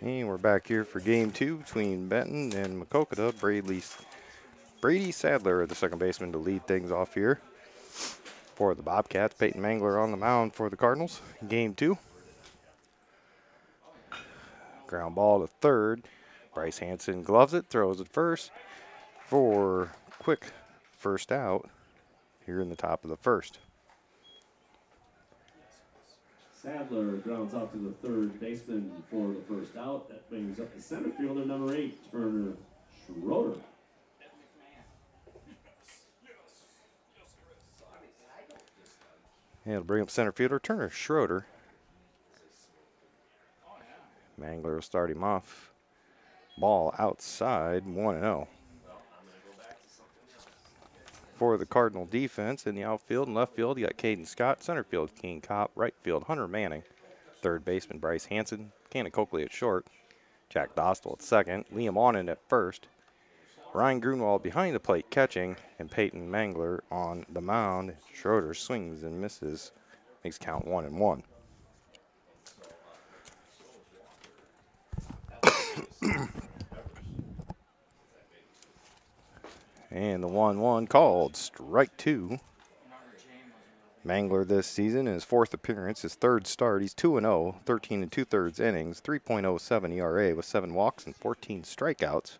And we're back here for game 2 between Benton and Maquoketa. Brady Sadler, the second baseman, to lead things off here for the Bobcats. Peyton Mangler on the mound for the Cardinals. Game 2. Ground ball to third. Bryce Hanson gloves it, throws it first for quick first out here in the top of the first. Sadler grounds out to the third baseman for the first out. That brings up the center fielder, number 8, Turner Schroeder. And it'll bring up center fielder Turner Schroeder. Mangler will start him off. Ball outside, 1-0. For the Cardinal defense in the outfield and left field, you got Caden Scott. Center field, King Kopp. Right field, Hunter Manning. Third baseman, Bryce Hanson. Cannon Coakley at short. Jack Dostal at second. Liam Onen at first. Ryan Grunwald behind the plate catching. And Peyton Mangler on the mound. Schroeder swings and misses. Makes count 1-1. And the 1-1 called strike 2. Mangler this season in his 4th appearance, his 3rd start. He's 2-0, 13 2/3 innings, 3.07 ERA with 7 walks and 14 strikeouts.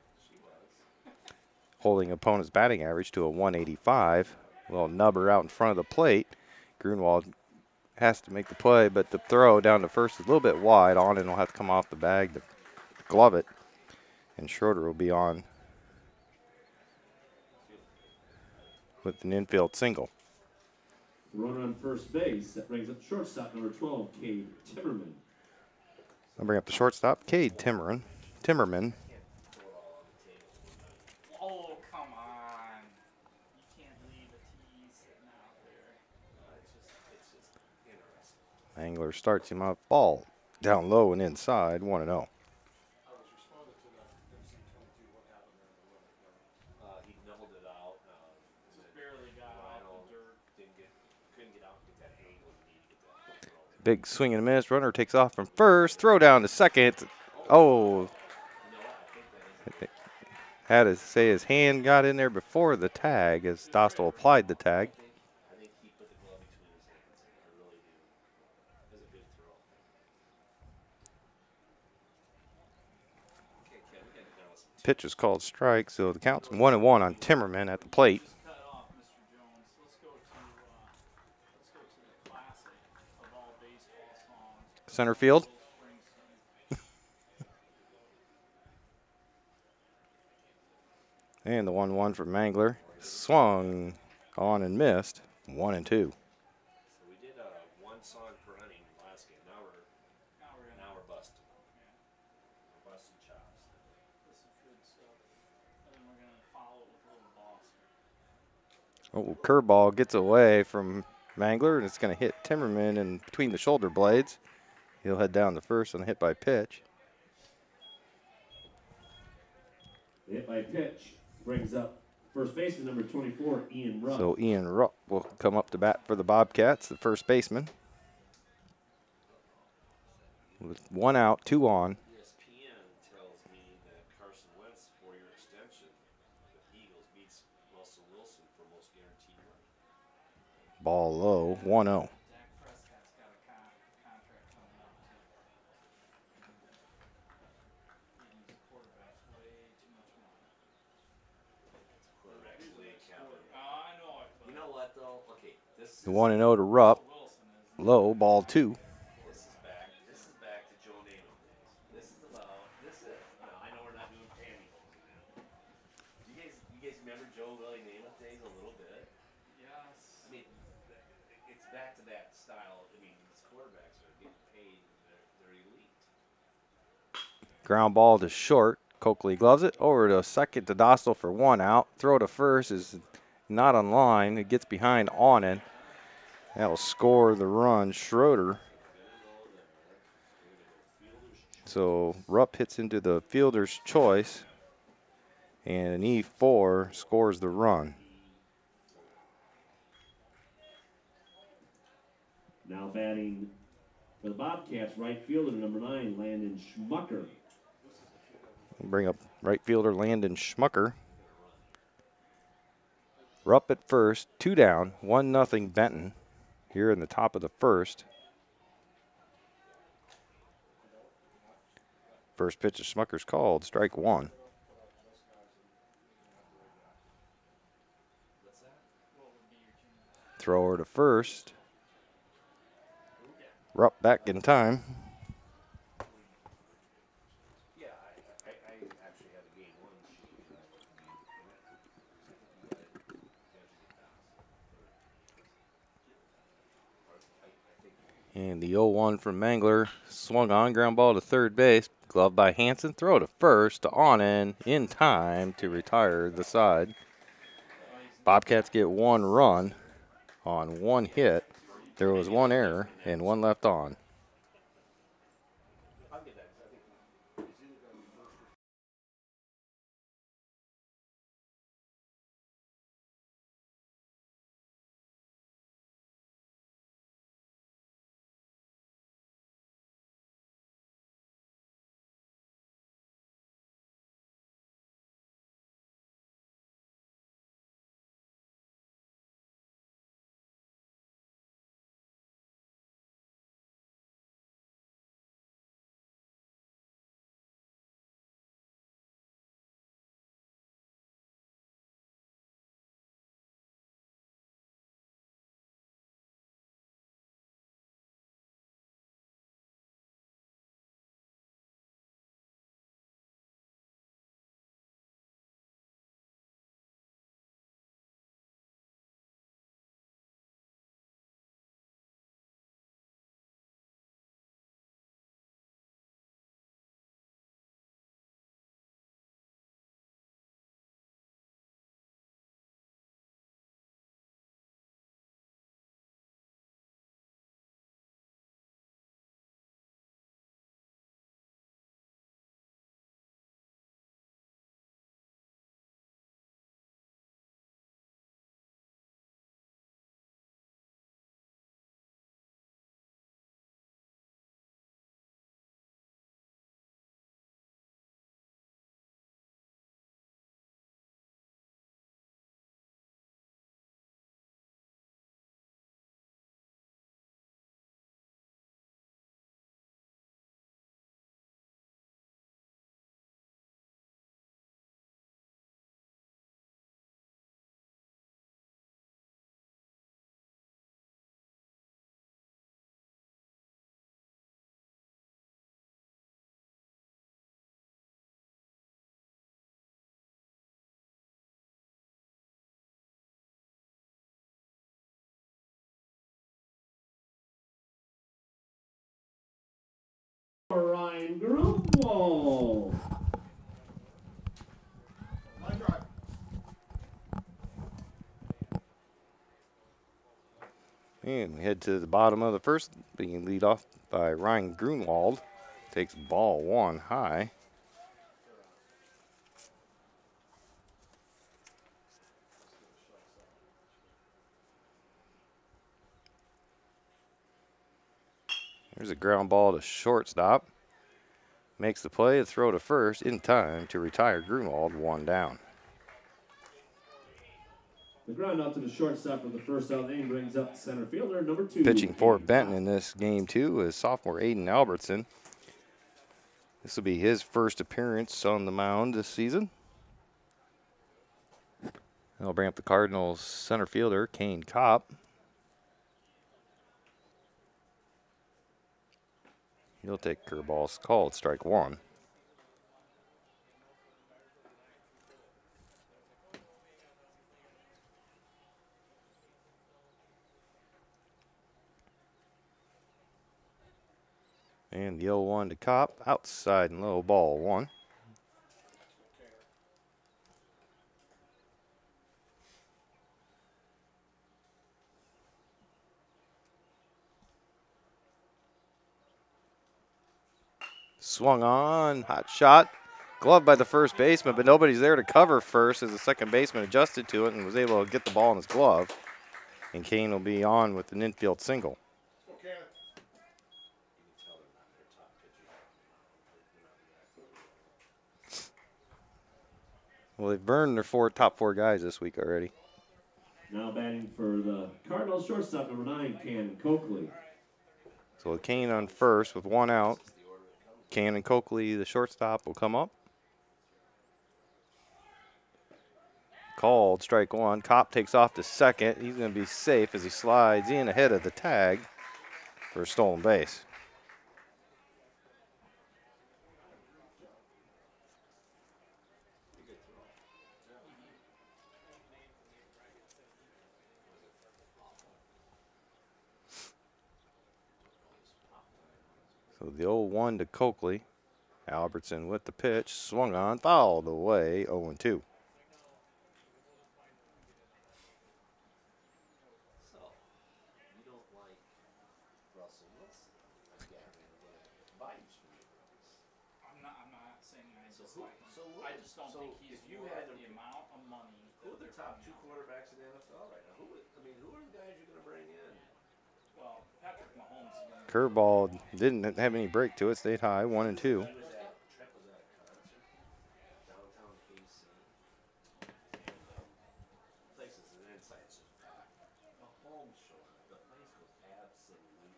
Holding opponent's batting average to a 185. A little nubber out in front of the plate. Grunwald has to make the play, but the throw down to first is a little bit wide. On and will have to come off the bag to glove it. And Schroeder will be on with an infield single. Runner on first base. That brings up shortstop number 12, Cade Timmerman. I'll bring up the shortstop, Cade Timmerman. Oh, come on. You can't leave a tee sitting out there. Mangler starts him up. Ball down low and inside, 1-0. Big swing and a miss. Runner takes off from first. Throw down to second. Oh. Had to say his hand got in there before the tag as Dostal applied the tag. Pitch is called strike, so the count's 1-1 on Timmerman at the plate. Center field. And the 1-1 for Mangler. Swung on and missed. 1-2. So we did one song per inning last game. Now we're busting. We're busting chops. This is good stuff. And then we're going to follow it with a little boss. Oh, curveball gets away from Mangler, and it's going to hit Timmerman in between the shoulder blades. He'll head down to first on a hit by pitch. The hit by pitch brings up first baseman number 24, Ian Rupp. So Ian Rupp will come up to bat for the Bobcats, the first baseman. With 1 out, 2 on. ESPN tells me that Carson Wentz, 4-year extension with Eagles, beats Russell Wilson for most guaranteed money. Ball low, 1-0. The 1-0 to Rupp. Low, ball 2. This is back to Joe Namath days. I know we're not doing pantyhose now. Do you guys remember Joe really Namath days a little bit? Yes. I mean, it's back to that style. I mean, these quarterbacks are getting paid. They're elite. Ground ball to short. Coakley gloves it. Over to second to Dostal for 1 out. Throw to first is not on line. It gets behind Onan. That'll score the run. Schroeder. So Rupp hits into the fielder's choice. And an E4 scores the run. Now batting for the Bobcats, right fielder number 9, Landon Schmucker. Bring up right fielder Landon Schmucker. Rupp at first, 2 down, 1-0 Benton here in the top of the first. First pitch of Schmucker's called, strike 1. Thrower to first. Rupp back in time. Yeah, I actually had a game 1 sheet. And the 0-1 from Mangler. Swung on, ground ball to third base. Glove by Hanson. Throw to first to Onan in time to retire the side. Bobcats get 1 run on 1 hit. There was 1 error and 1 left on. Ryan Grunwald. And we head to the bottom of the first, being lead off by Ryan Grunwald. Takes ball 1 high. There's a ground ball to shortstop. Makes the play, a throw to first in time to retire Grunwald, 1 down. The ground out to the shortstop for the first out inning brings up center fielder number 2. Pitching for Benton in this game, too, is sophomore Aiden Albertson. This will be his first appearance on the mound this season. They'll bring up the Cardinals center fielder, Kane Kopp. He'll take curveballs called, strike 1. And the 0-1 to Kopp, outside and low, ball 1. Swung on, hot shot. Glove by the first baseman, but nobody's there to cover first as the second baseman adjusted to it and was able to get the ball in his glove. And Kane will be on with an infield single. Well, they've burned their top four guys this week already. Now batting for the Cardinals, shortstop number 9, Cannon Coakley. So with Kane on first with one out, Cannon Coakley, the shortstop, will come up. Called, strike one. Kopp takes off to second. He's going to be safe as he slides in ahead of the tag for a stolen base. So the 0-1 to Coakley. Albertson with the pitch, swung on, fouled away, 0-2. So, you don't like Russell Wilson. I'm gathering a little vibes from you guys. I'm not saying I dislike him. So I just don't think he's if you worth had the amount of money. Who are the top 2 quarterbacks in the NFL right now? Who are the guys you're going to bring in? Well, Patrick Mahomes is going to. Curveball didn't have any break to it, stayed high, 1-2. Trent was at a concert downtown KC. The place is an inside just packed. Mahomes showed up. The place was absolutely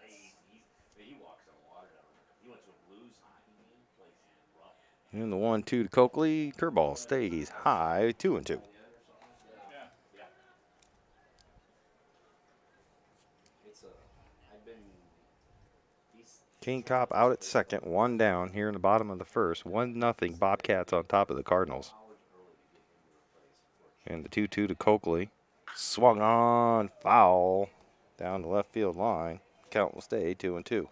crazy. He walks on water down there. He went to a Blues hockey game. Place is rough. And the 1-2 to Coakley. Curveball stays high, 2-2. King Kopp out at second, one down here in the bottom of the first. 1-0 Bobcats on top of the Cardinals. And the 2-2 to Coakley. Swung on, foul, down the left field line. Count will stay 2-2.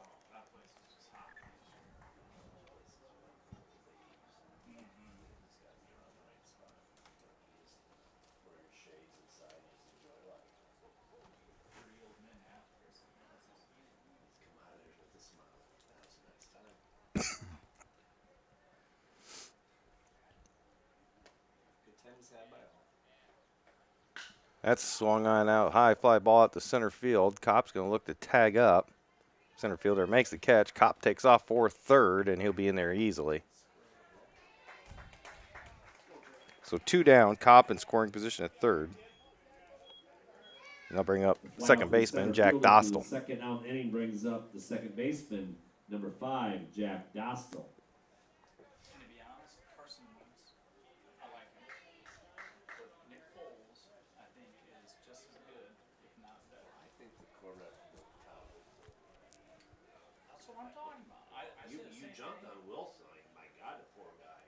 That's swung on out. High fly ball at the center field. Kopp's going to look to tag up. Center fielder makes the catch. Kopp takes off for third, and he'll be in there easily. So 2 down. Kopp in scoring position at third. And they'll bring up second baseman, Jack Dostal. The second out inning brings up the second baseman, number 5, Jack Dostal. And to be honest, Carson Wentz, I like him. But Nick Foles, I think, is just as good, if not better. I think the quarterback will be top. That's what I'm talking about. You jumped on Wilson. Like, my God, the poor guy.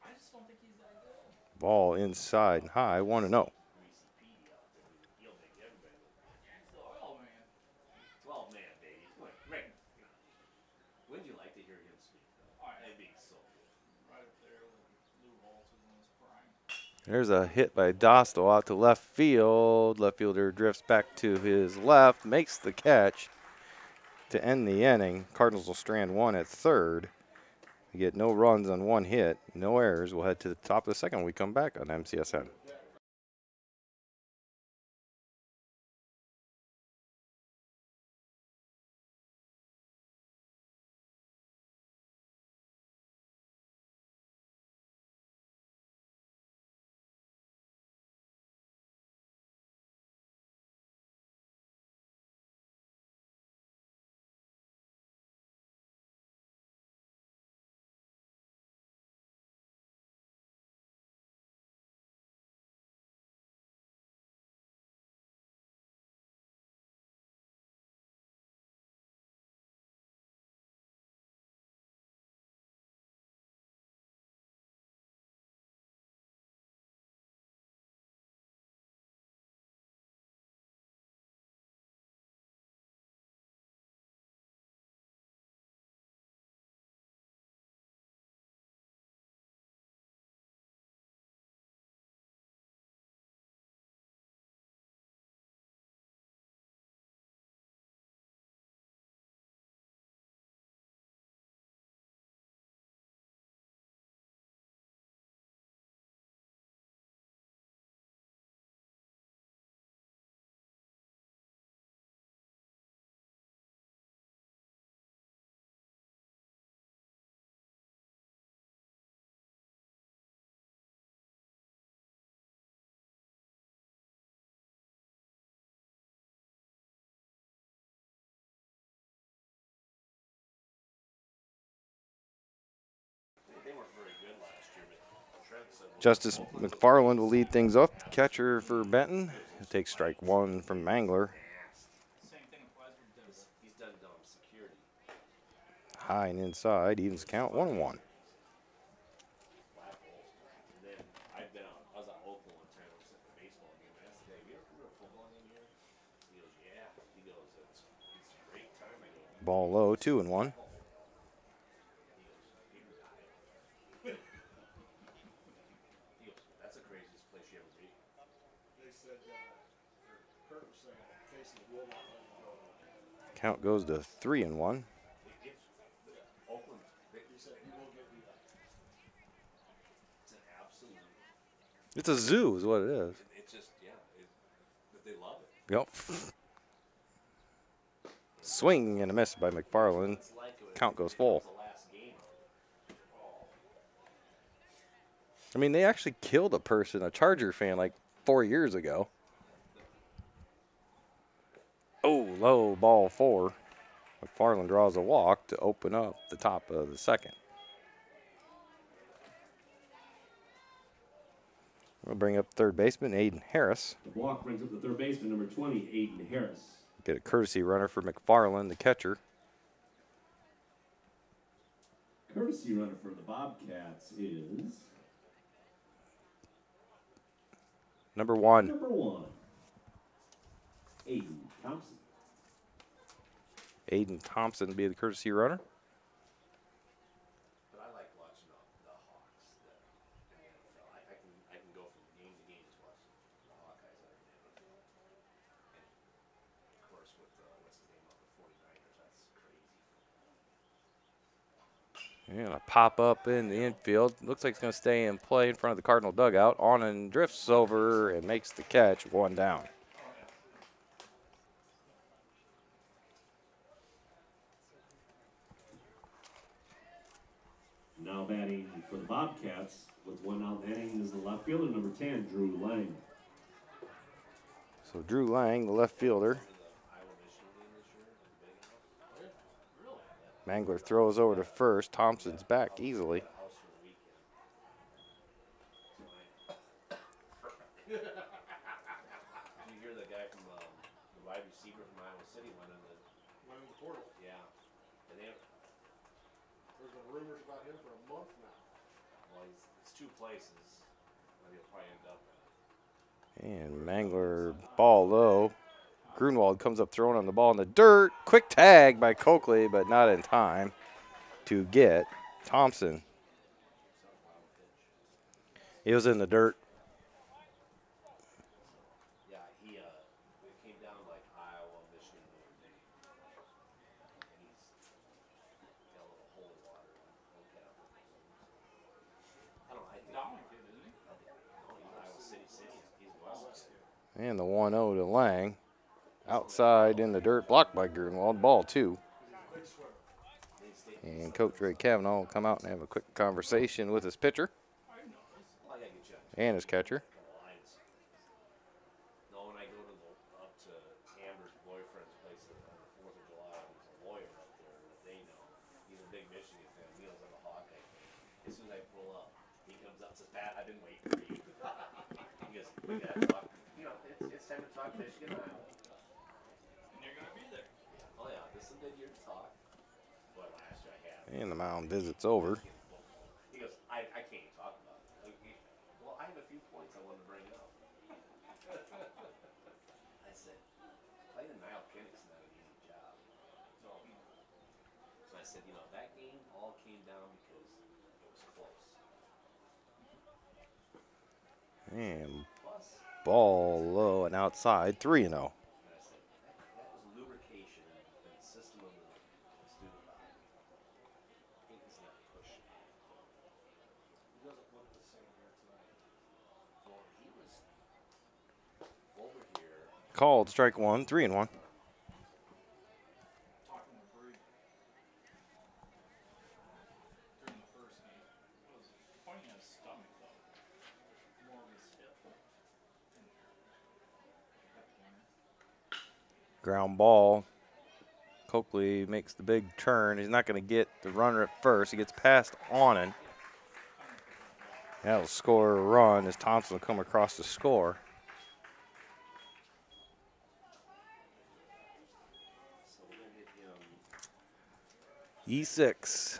I just don't think he's that good. Ball inside and high, 1-0. He's the oil man. 12 man, baby. Rick, wouldn't you like to hear him speak, though? That'd be so good. Right up there with Lou Holtz in his prime. There's a hit by Dostal out to left field. Left fielder drifts back to his left, makes the catch to end the inning. Cardinals will strand one at third. We get no runs on one hit, no errors. We'll head to the top of the second when we come back on MCSN. Justice McFarland will lead things up. Catcher for Benton. He'll take strike one from Mangler. Same thing with Westwood does. He's done security. High and inside. Evens count 1-1. Black holes. And then I was at Oakland one time. I was at the baseball game. I asked the guy, "Have you ever come to a football game here?" He goes, "Yeah." He goes, "It's a great time." I go, Ball low, 2-1. he goes, "People die." He goes, "That's the craziest place you ever be." They said, Kurt was saying, Casey will not let him go. Count goes to 3-1. Oakland, He said he will get beat up. it's an absolute. It's a zoo is what it is. It's just, yeah, but they love it. Yep. Swing and a miss by McFarland. It's like it was, Count goes it full. was the last game. I mean, they actually killed a person, a Charger fan, like 4 years ago. Oh, low, ball 4. McFarland draws a walk to open up the top of the second. We'll bring up third baseman Aiden Harris. The walk brings up the third baseman, number 20, Aiden Harris. Get a courtesy runner for McFarland, the catcher. Courtesy runner for the Bobcats is Number 1. number 1, Aiden Thompson. Aiden Thompson will be the courtesy runner. But I like watching the Hawks. In the NFL. I can go from game to game to watch the Hawkeyes are in the NFL. And of course, with what's the name of the 49ers, that's crazy. And a pop up in the infield. Looks like it's going to stay in play in front of the Cardinal dugout. On and drifts over and makes the catch. 1 down. Now batting for the Bobcats with 1 out inning is the left fielder, number 10, Drew Lang. So Drew Lang, the left fielder. Mangler throws over to first. Thompson's back easily. Did you hear the guy from the wide receiver from Iowa City went in the portal. yeah. And they There's been rumors about him for a month now. well, it's 2 places where he'll probably end up at. And Mangler, ball low. Grunwald comes up throwing on the ball in the dirt. Quick tag by Coakley, but not in time to get Thompson. He was in the dirt. Yeah, it came down to like Iowa, Michigan, Notre Dame. And he's got a little holy water. Look at him. I don't know. I think Dominic, isn't he? no, he's Iowa City. He's West. And the 1-0 to Lang. Outside in the dirt, blocked by Grunwald. Ball 2. And Coach Ray Kavanaugh will come out and have a quick conversation with his pitcher Well, I gotta get you and his catcher. lines. No, when I go up to Amber's boyfriend's place on the 4th of July, he's a lawyer up there that they know. He's a big Michigan fan. He knows I'm a Hawkeye fan. As soon as I pull up, he comes up and says, "Pat, I've been waiting for you." He goes, "We gotta talk. You know, it's time to talk Michigan, Iowa." And you're going to be there. Oh yeah, this is a good year to talk. Boy, last year I had. And the mound visit's over. He goes, I can't even talk about it. Well, I have a few points I wanted to bring up. I said, playing in Niall Kinnick's not an easy job. So I said, you know, that game all came down because it was close. And Plus, ball low and outside, 3-0. and I said, that was lubrication in the system of the student body. I think it's not pushing. He doesn't look the same here tonight. Well, he was over here. Called strike 1, 3-1. Talking to Bree during the first game. It was pointing at his stomach, though. More of his hip. In there. Got the winner. Ground ball. Coakley makes the big turn. He's not going to get the runner at first. He gets past Onan. That'll score a run as Thompson will come across to score. So we're gonna get him. E6.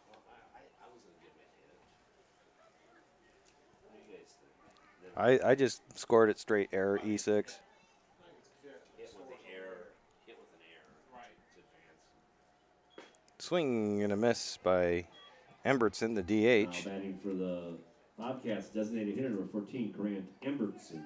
Well, I was gonna give him a hit. What do you guys think? Then I just scored it straight error, E6. I think it's hit. hit with the error. Hit with an error. Right. To advance. Swing and a miss by Embertson, the Now DH. batting for the Bobcats, designated hitter number 14, Grant Embertson.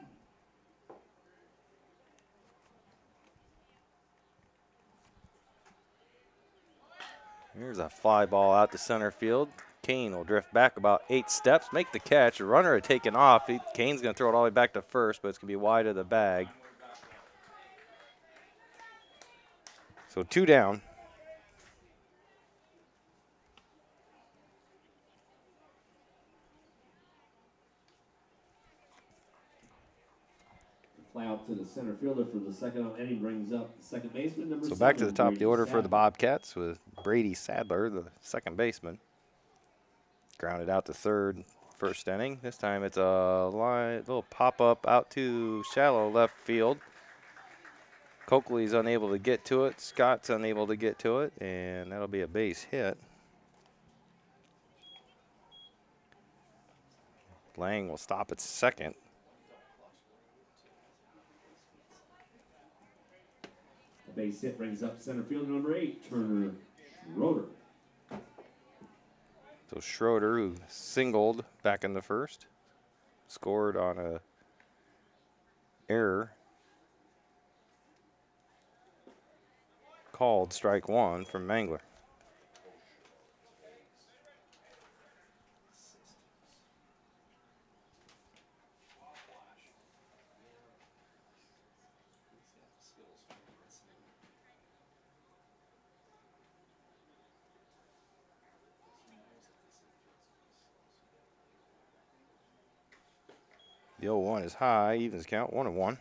Here's a fly ball out to center field. Kane will drift back about 8 steps, make the catch. The runner had taken off. Kane's going to throw it all the way back to first, but it's going to be wide of the bag. So 2 down. Fly out to the center fielder for the second inning brings up the second baseman, number So 7. back to the top of the Brady order for the Sadler. Bobcats with Brady Sadler, the second baseman. Grounded out to third, first inning. This time it's a little pop-up out to shallow left field. Coakley's unable to get to it. Scott's unable to get to it, and that'll be a base hit. Lang will stop at second. The base hit brings up center fielder number 8, Turner Schroeder. So Schroeder, who singled back in the first, scored on a error. Called strike 1 from Mangler. The 0-1 is high, evens count 1-1.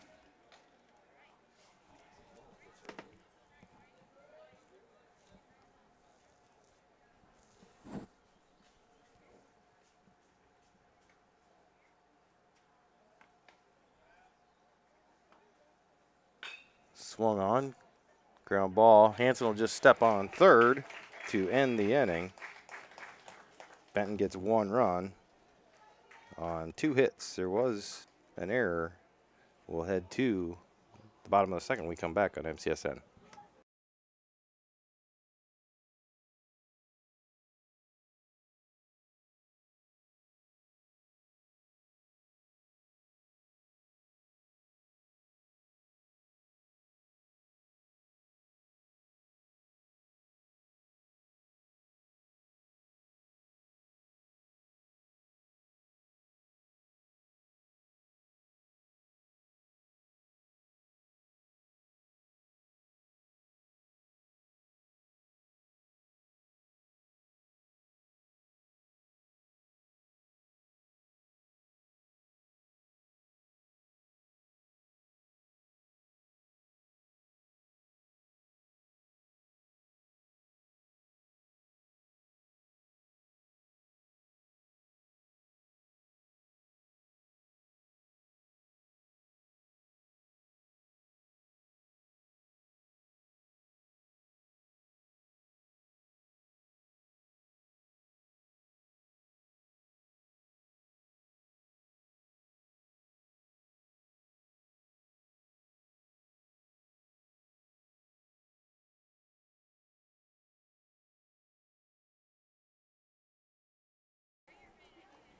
Swung on, ground ball. Hanson will just step on third to end the inning. Benton gets 1 run on 2 hits. There was an error. We'll head to the bottom of the second. We come back on MCSN.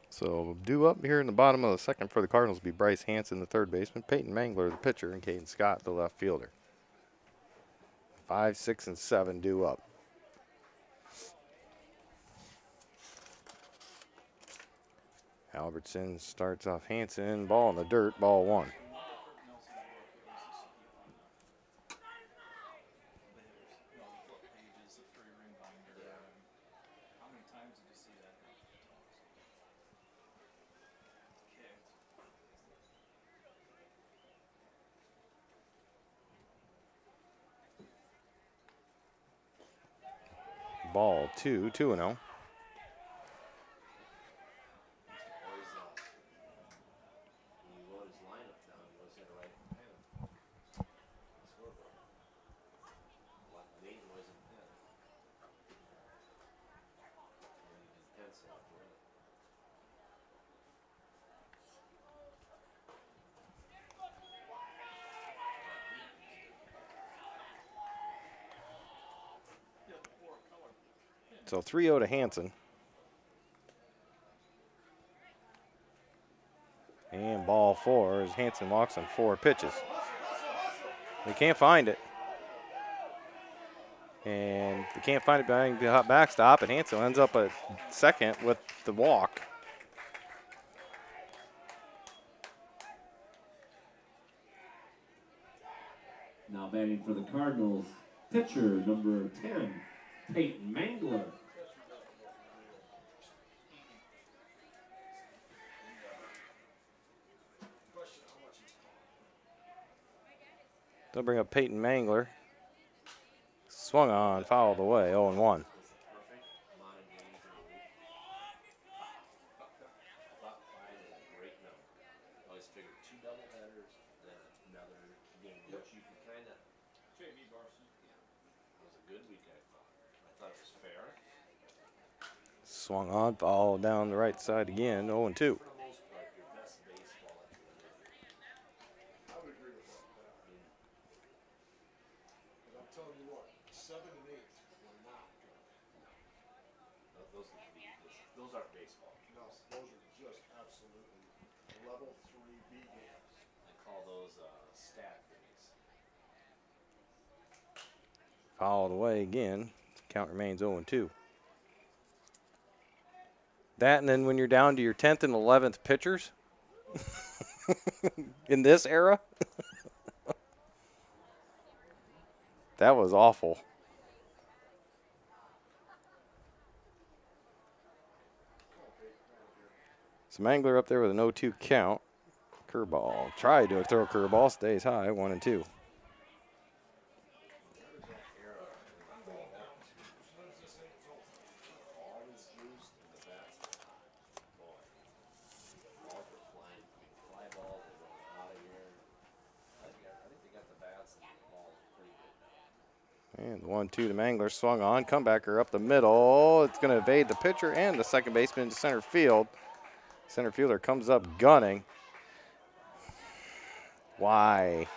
So due up here in the bottom of the second for the Cardinals will be Bryce Hanson, the third baseman, Peyton Mangler, the pitcher, and Caden Scott, the left fielder. 5, 6, and 7 due up. Albertson starts off Hanson, ball in the dirt, ball 1. How many times did you see that? Kicked. Ball 2, 2-0. Always, when he wrote his lineup down, he always had to write pen. Scoreboard. Nate was in pen. And he did pencil after it. So 3-0 to Hanson. And ball 4 as Hanson walks on 4 pitches. They can't find it. And they can't find it behind the backstop, and Hanson ends up at second with the walk. Now batting for the Cardinals, pitcher number 10, Peyton Mangler. They'll bring up Peyton Mangler. Swung on, fouled away, 0-1. Swung on, foul down the right side again, 0-2. I would agree with that. But I'm telling you what, 7 and 8 were not good. Those aren't baseball. No, those are just absolutely level 3B games. I call those stat days. Fouled away again. Count remains 0-2. That, and then when you're down to your 10th and 11th pitchers in this era, that was awful. So Mangler up there with an 0-2 count. Curveball. Tried to throw a curveball, stays high, 1-2. And the 1-2 to Mangler, swung on, comebacker up the middle. It's going to evade the pitcher and the second baseman into center field. Center fielder comes up gunning. Why?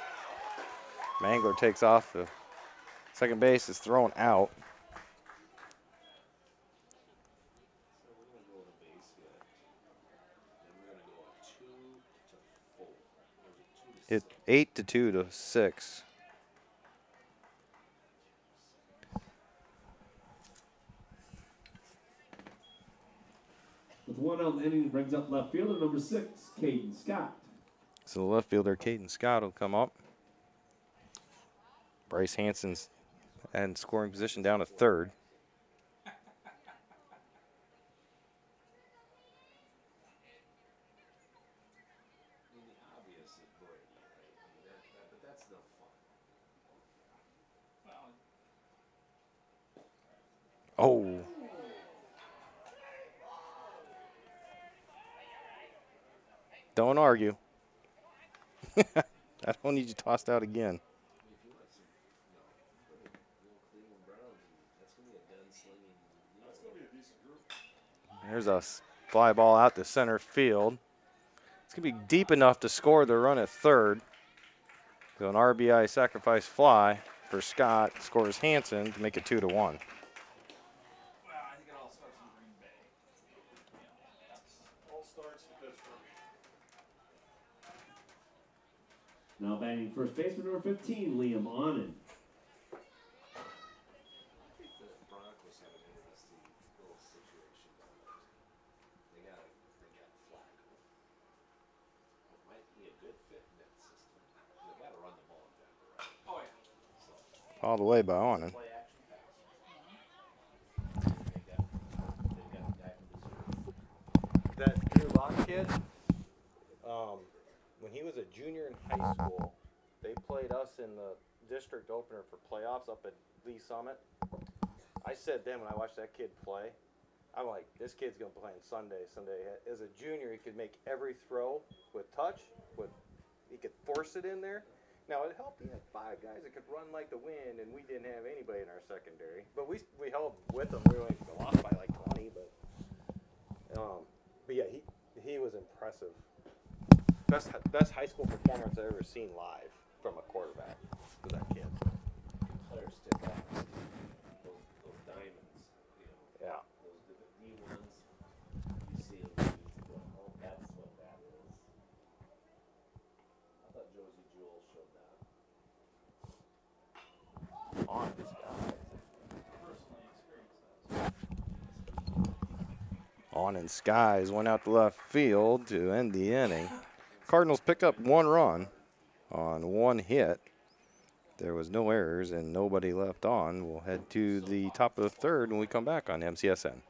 Mangler takes off. The second base is thrown out. So we're going to go to base hit. Then we're going to go 2 to 4. Or is it 2 to 6? It's 8 to 2 to 6. With 1 out in the inning, brings up left fielder number 6, Caden Scott. So the left fielder, Caden Scott, will come up. Bryce Hanson's in scoring position down to third. I mean, the obvious is Brady, right? I mean, but that's no fun. Oh. Don't argue. I don't need you tossed out again. If you want some, little Cleveland Browns, that's going to be a gun-slinging. That's going to be a decent group. There's a fly ball out to center field. It's going to be deep enough to score the run at third. So an RBI sacrifice fly for Scott scores Hanson to make it 2-1. Well, I think it all starts in Green Bay. All starts in Pittsburgh. Now batting first baseman number 15, Liam Onen. I think the Broncos have an interesting little situation down there. They got Flacco. It might be a good fit in that system. They got to run the ball in Denver, right? Oh, yeah. So All the way by Onen. play action pass. They got the guy from Missouri. That Drew Lock kid, when he was a junior in high school, they played us in the district opener for playoffs up at Lee Summit. I said then when I watched that kid play, I'm like, this kid's gonna play on Sunday. As a junior, he could make every throw with touch. He could force it in there. Now it helped. He had 5 guys that could run like the wind, and we didn't have anybody in our secondary. But we held with them. We only lost by like 20, but yeah, he was impressive. Best high school performance I've ever seen live from a quarterback was that kid. Players stick out. Those diamonds, you know. Yeah. Those D ones, you see them, you go, oh, that's what that is. I thought Josie Jewell showed that. On this guy. Personally experienced that. On in skies went out to left field to end the inning. Cardinals pick up 1 run on 1 hit. There was no errors and nobody left on. We'll head to the top of the 3rd when we come back on MCSN.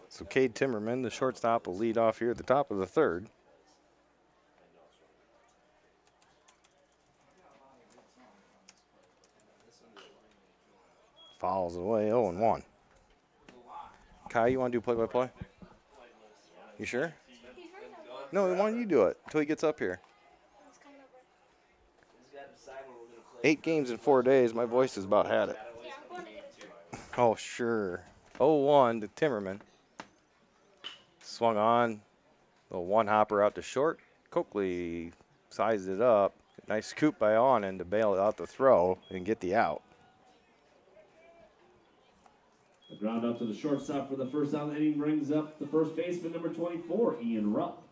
So Cade Timmerman, the shortstop, will lead off here at the top of the 3rd. Fouls away, 0-1. Kai, you want to do play-by-play? You sure? No, why don't you do it until he gets up here? 8 games in 4 days. My voice has about had it. Oh, sure. 0-1 to Timmerman. Swung on. Little one-hopper out to short. Coakley sized it up. Nice scoop by Onen to bail it out the throw and get the out. The ground up to the shortstop for the first out of the inning brings up the first baseman, number 24, Ian Rupp.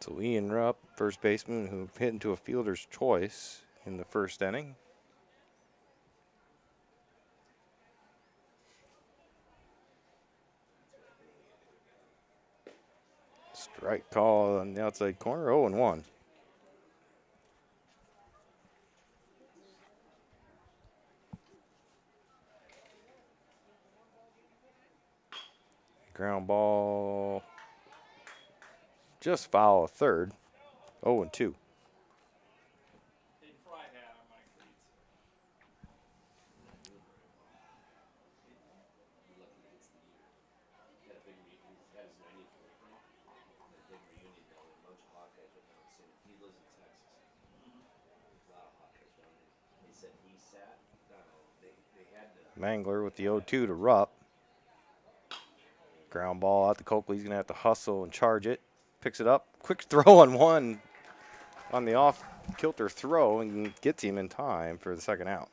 So Ian Rupp, first baseman, who hit into a fielder's choice in the first inning. Strike call on the outside corner, 0-1. Ground ball, just foul of 3rd, 0-2. Mangler with the 0-2 to Rupp. Ground ball out to Coakley. He's going to have to hustle and charge it. Picks it up. Quick throw on one on the off-kilter throw and gets him in time for the second out.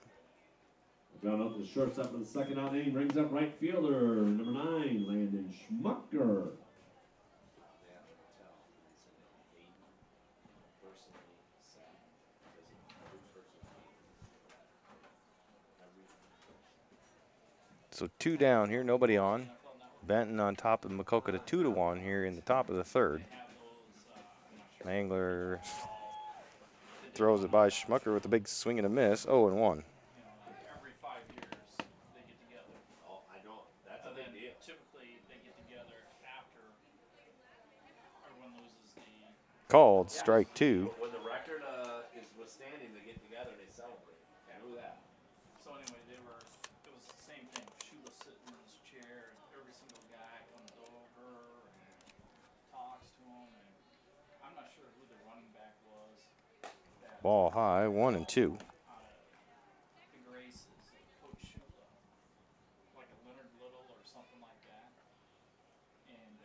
Ground up to the shortstop for the second out inning brings up right fielder, number 9, Landon Schmucker. So 2 down here, nobody on. Benton on top of Maquoketa 2-1 here in the top of the 3rd. Mangler throws it by Schmucker with a big swing and a miss, 0-1. Every 5 years they get together. Oh, I know. That's a big deal. like typically they get together after everyone loses the. Called strike 2. When the record is withstanding, they get together and they celebrate. I know that. So anyway, it was the same thing. Shula's sitting in his chair, and every single guy comes over and talks to him, and I'm not sure who the running back was. That Ball high, 1 and 2. out of the Graces, Coach Shula, like a Leonard Little or something like that. And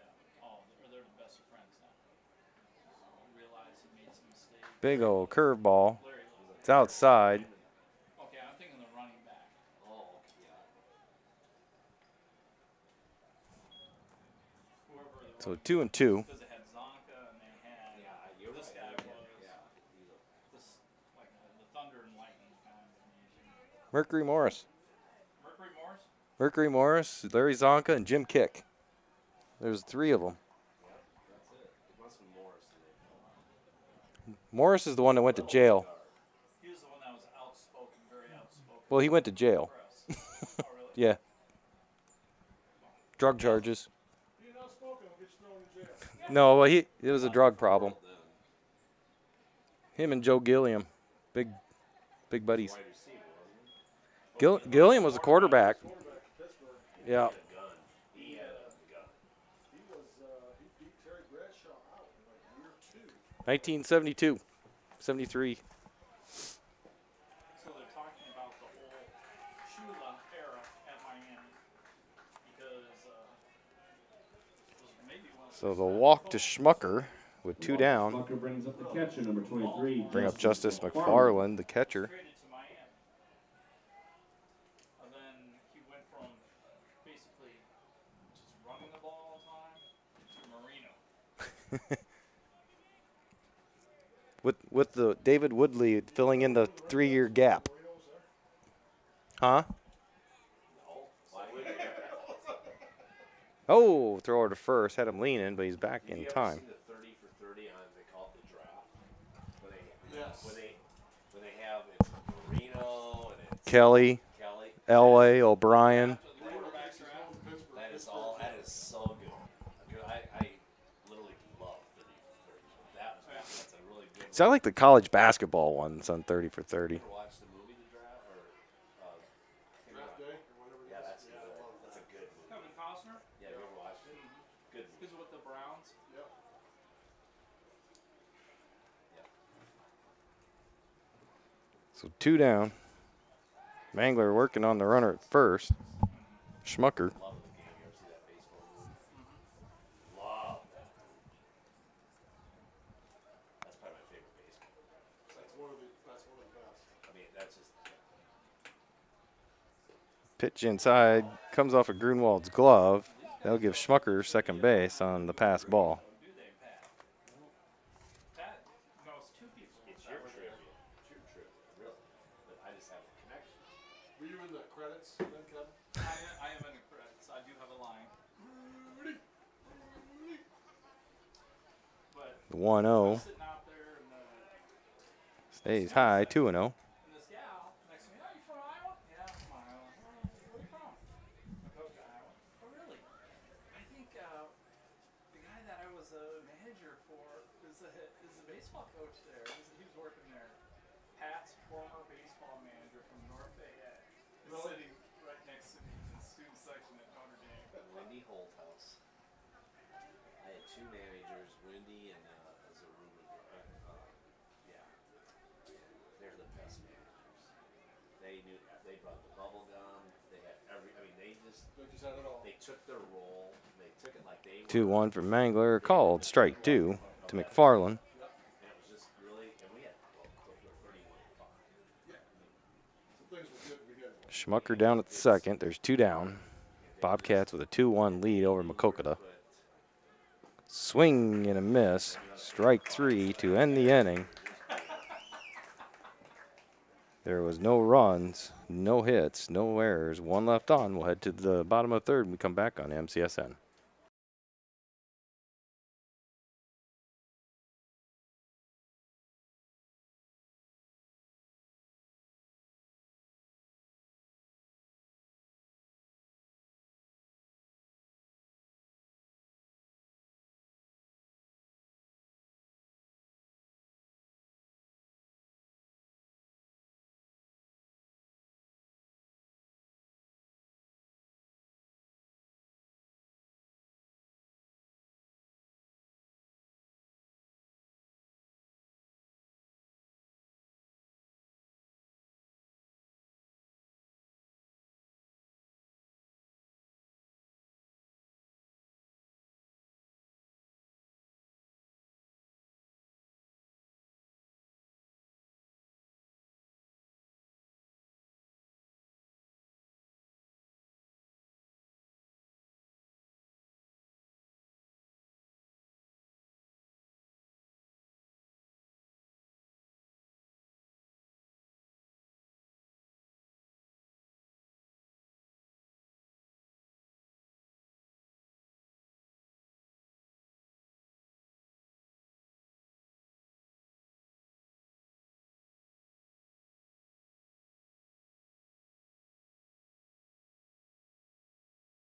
they're the best of friends now. So he realized he made some mistakes. Big old curveball. Larry, It's outside. okay, I'm thinking the running back. Oh, yeah. Whoever the So 2 and 2. because they had Zonka and they had You're this right. guy was Yeah. this like the thunder and lightning kind of combination. Mercury Morris. Mercury Morris. Mercury Morris, Larry Zonka, and Jim Kick. There's 3 of them. That's it. It must be Morris. Morris is the one that went to jail. He was the one that was outspoken, very outspoken. Well, he went to jail. Press. Oh, really? Yeah. Drug charges. Being outspoken will get you thrown in jail. No, well, it was a drug problem. Him and Joe Gilliam, big buddies. Wide receiver, wasn't he? Gilliam was a quarterback. Quarterback in Pittsburgh. Yeah. Gun. He had a gun. He beat Terry Bradshaw out in like year 2. 1972, 73. So they're talking about the whole Shula era at Miami because it was maybe one of So the walk to Schmucker with 2 down. Schmucker brings up the catcher, number 23. Bring up Justice McFarland, the catcher. traded to Miami. And then he went from basically just running the ball all the time to Marino. With the David Woodley filling in the 3-year gap. Huh? Oh, thrower to first. Had him leaning, but he's back in time. Seen the 30 for 30 on, they call it the draft? When they, Yes. when they have, it's Marino and it's Kelly, Kelly. Elway, O'Brien. The quarterbacks are out. That is all, that is so good. I literally love 30 for 30. That's a really good So I like the college basketball ones on 30 for 30. Ever watch the movie The Draft? Or, Draft day or whatever it yeah, is. that's good. That's a good movie. Kevin Costner. Yeah, you ever watched it? Good movie. He's with the Browns. Yep. So 2 down. Mangler working on the runner at first. Schmucker. Love the game. You ever see that baseball movie? Love that movie. That's probably my favorite baseball movie. That's one of the best. I mean, that's just, Pitch inside. Comes off of Grunwald's glove. That'll give Schmucker second base on the pass ball. Do they, Pat? Pat knows 2 people. it's your trivia. It's your trivia, really. But I just have a connection. Were you in the credits then, Kevin? I am in the credits. I do have a line. But The 1-0 sitting out there and stays high, 2-0. and this gal next to me, are you from Iowa? Yeah, I'm from Iowa. Oh, where are you from? Maquoketa, Iowa. Oh, really? I think the guy that I was a manager for is a baseball coach there. He was working there. Pat's former baseball manager from North Fayette is sitting right next to me in the student section at Notre Dame. Wendy Holthouse. I had 2 managers, Wendy and Zaruma. Yeah. They're the best managers. They knew, they brought the bubble gum. They had they just had it all. they took their role. They took it like they were. 2-1 for Mangler. Called strike 2 to McFarland. And it was just really, and we had 31-5. Some things were good we did. Schmucker down at the second. There's 2 down. Bobcats with a 2-1 lead over Maquoketa. Swing and a miss. Strike 3 to end the inning. There was no runs, no hits, no errors. 1 left on. We'll head to the bottom of the 3rd when we come back on MCSN.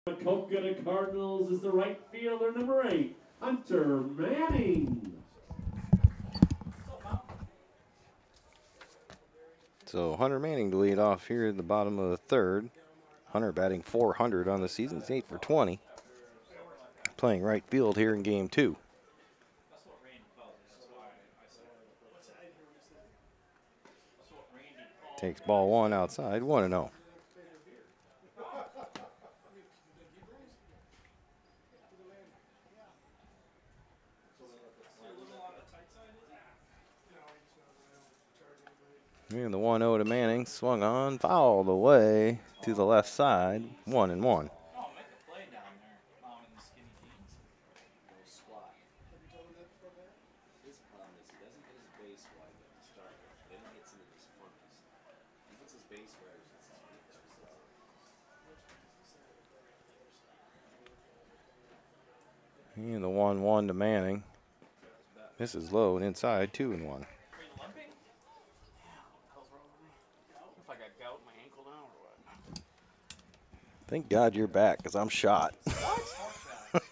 Maquoketa Cardinals is the right fielder, number 8, Hunter Manning. So Hunter Manning to lead off here at the bottom of the third. Hunter batting .400 on the season. He's 8 for 20. Playing right field here in game 2. That's what Randy calls it. That's why I said that's what Randy calls Takes ball 1 outside, 1-0. So living on the tight side, is it? And the 1-0 to Manning, swung on, fouled away to the left side, 1-1. Oh, make a play down there, mounting the skinny jeans. No squat. His problem is he doesn't get his base wide at the start. Then he gets into these funkies. He gets his base wide, he gets his feet too. And the 1-1 to Manning. This is low and inside, 2-1. Are you limping? Yeah, what the hell's wrong with me? If I got gout in my ankle now or what? Thank God you're back, because I'm shot. I've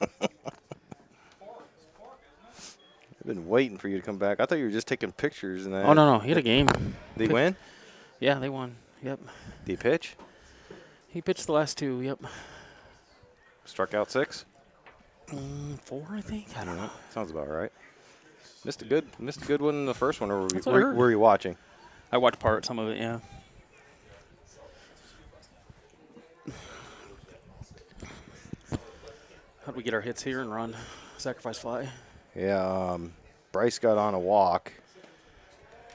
been waiting for you to come back. I thought you were just taking pictures. And Oh, no, he had a game. Did he win? Yeah, they won. Yep. Did he pitch? He pitched the last 2, yep. Struck out 6? 4, I think. I don't know. Sounds about right. Missed a good one in the first one, or That's what I heard. were you watching? I watched some of it, yeah. How'd we get our hits here and run? Sacrifice fly. Yeah, Bryce got on a walk.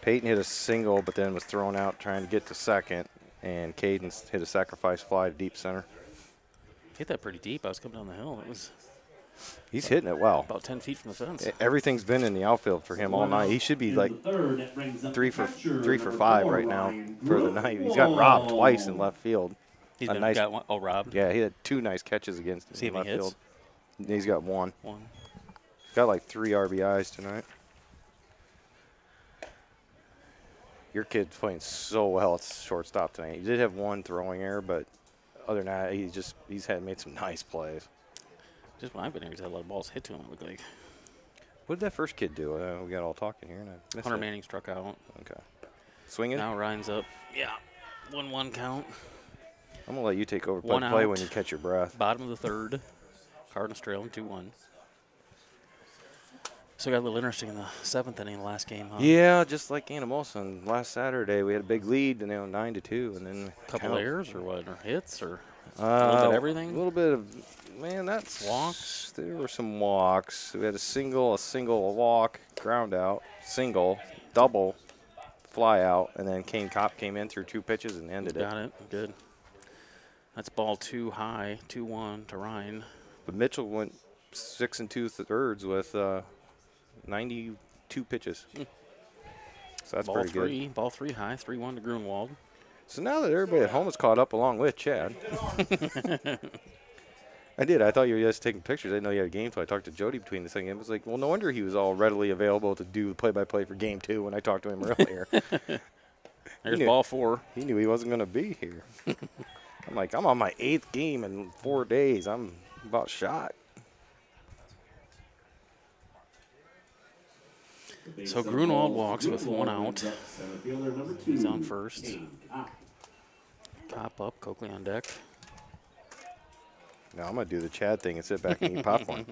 Peyton hit a single, but then was thrown out trying to get to second. And Caden hit a sacrifice fly to deep center. Hit that pretty deep. I was coming down the hill. It was He's hitting it well. about 10 feet from the fence. Everything's been in the outfield for him all night. He should be like 3 for 5 right now for the night. He's got robbed twice in left field. He's A been nice- got one. Oh, Rob. Yeah, he had 2 nice catches against See him if in he left hits? field. He's got 1. One. He's got like 3 RBIs tonight. Your kid's playing so well at shortstop tonight. He did have 1 throwing error, but other than that, he's made some nice plays. Just when I've been here, he's had a lot of balls hit to him, it looked like. What did that first kid do? We got all talking here, and I missed Hunter it. Manning struck out. Okay. Swinging? Now Ryan's up. Yeah. 1-1 count. I'm going to let you take over One play out. when you catch your breath. Bottom of the third. Cardinals trailing 2-1. So got a little interesting in the 7th inning of the last game, huh? Yeah, just like Anamosa. Last Saturday, we had a big lead, and they were 9-2, and then Couple errors or what? Or hits or a little bit of everything? A little bit of, man, that's Walks? There were some walks. We had a single, a walk, ground out, single, double, fly out, and then Kane Kopp came in through 2 pitches and ended it. Got it. Good. That's ball 2 high, 2-1 to Ryan. But Mitchell went 6 2/3 with 92 pitches. So that's Ball pretty 3, good. ball 3 high, 3-1 to Grunwald. So now that everybody at home is caught up along with Chad. I did. I thought you were just taking pictures. I didn't know you had a game, so I talked to Jody between the second game. I was like, well, no wonder he was all readily available to do play-by-play for game 2 when I talked to him earlier. There's knew- ball 4. He knew he wasn't going to be here. I'm like, I'm on my 8th game in 4 days. I'm about shot. So Grunwald walks with 1 out. He's on first. Cop up, Coakley on deck. Now I'm going to do the Chad thing and sit back and eat popcorn.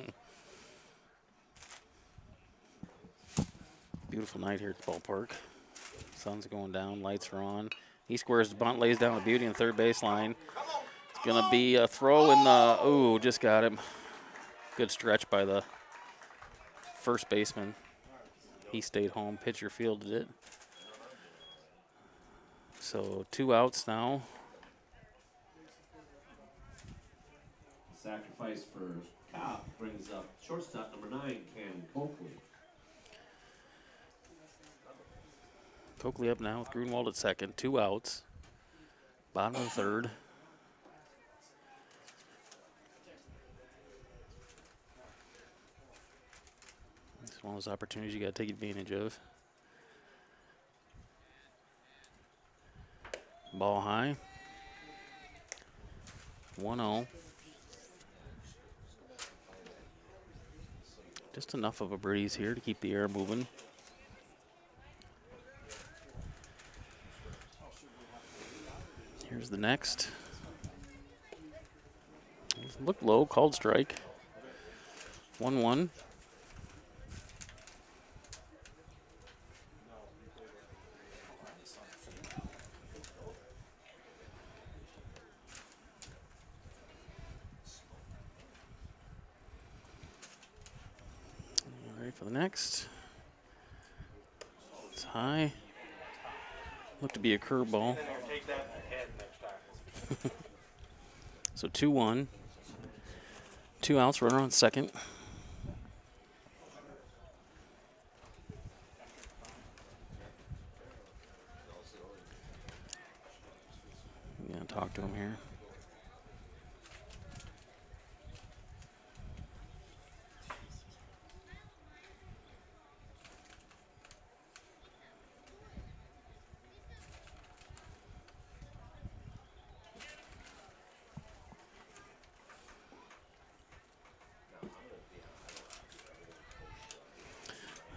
Beautiful night here at the ballpark. Sun's going down, lights are on. He squares the bunt, lays down a beauty in third baseline. It's going to be a throw in the, ooh, just got him. Good stretch by the first baseman. He stayed home, pitcher fielded it. So 2 outs now. Sacrifice for Kopp brings up shortstop number 9, Ken Coakley. Coakley up now with Grunwald at second. 2 outs. Bottom of the third. It's one of those opportunities you got to take advantage of. Ball high. 1-0. Just enough of a breeze here to keep the air moving. Here's the next. Looked low, called strike. 1-1. Ready for the next. It's high. Looked to be a curveball. So 2-1. 2 outs, runner on second. I'm gonna talk to him here.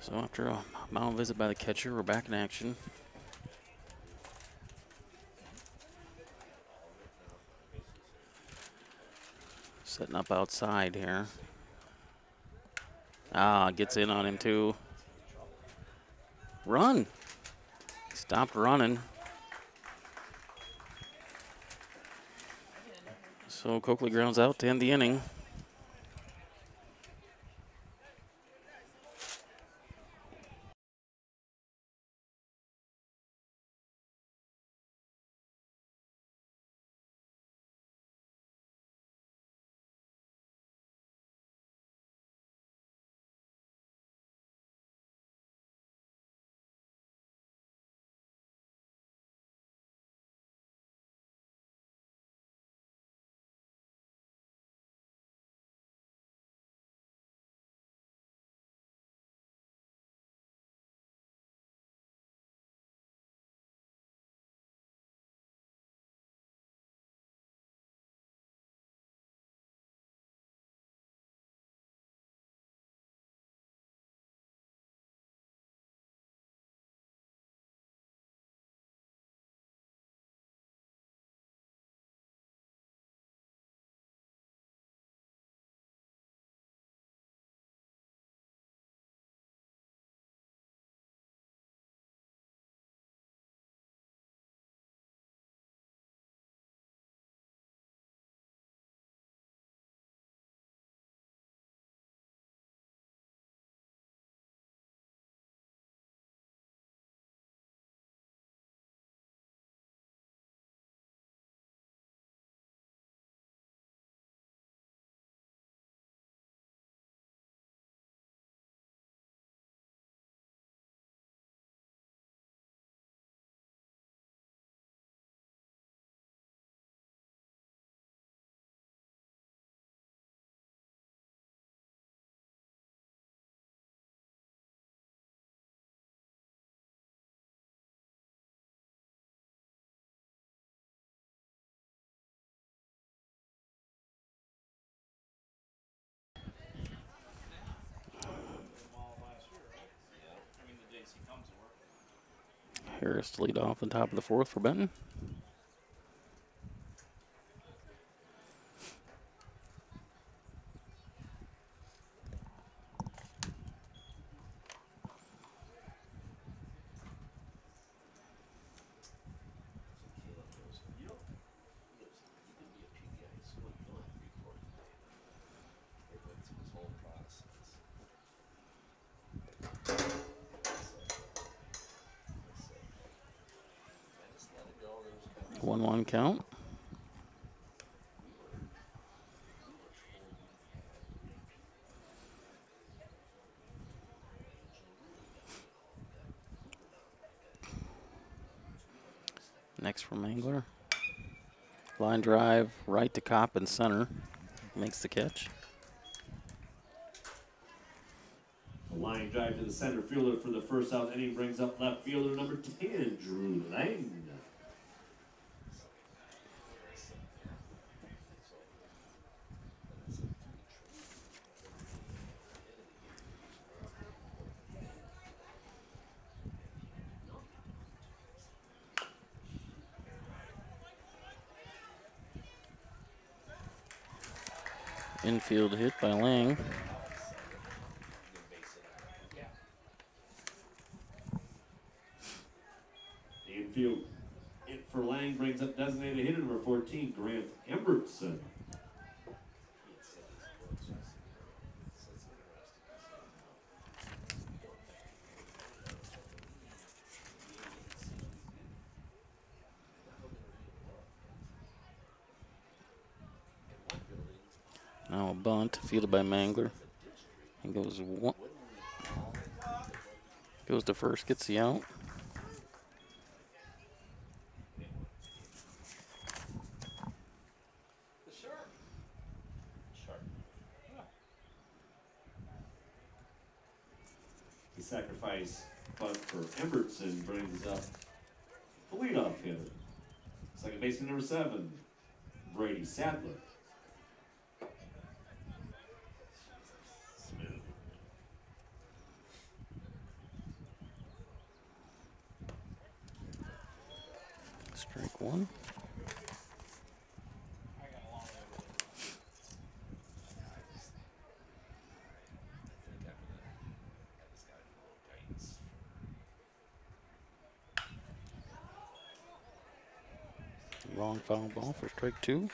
So after a mound visit by the catcher, we're back in action. Setting up outside here. Gets in on him too. Run. He stopped running. So Coakley grounds out to end the inning. Harris to lead off the top of the fourth for Benton. One count. Next from Mangler. Line drive right to Kopp in center. Makes the catch. A line drive to the center fielder for the first out inning brings up left fielder number 10, Drew Lang. Infield hit by Lang. The infield hit for Lang brings up designated hitter number 14, Grant Embertson. Now a bunt, fielded by Mangler. And goes to first, gets the out. The sacrifice bunt for Embertson brings up the leadoff hitter. Second baseman number 7, Brady Sadler. Strike one. Long foul ball for strike 2.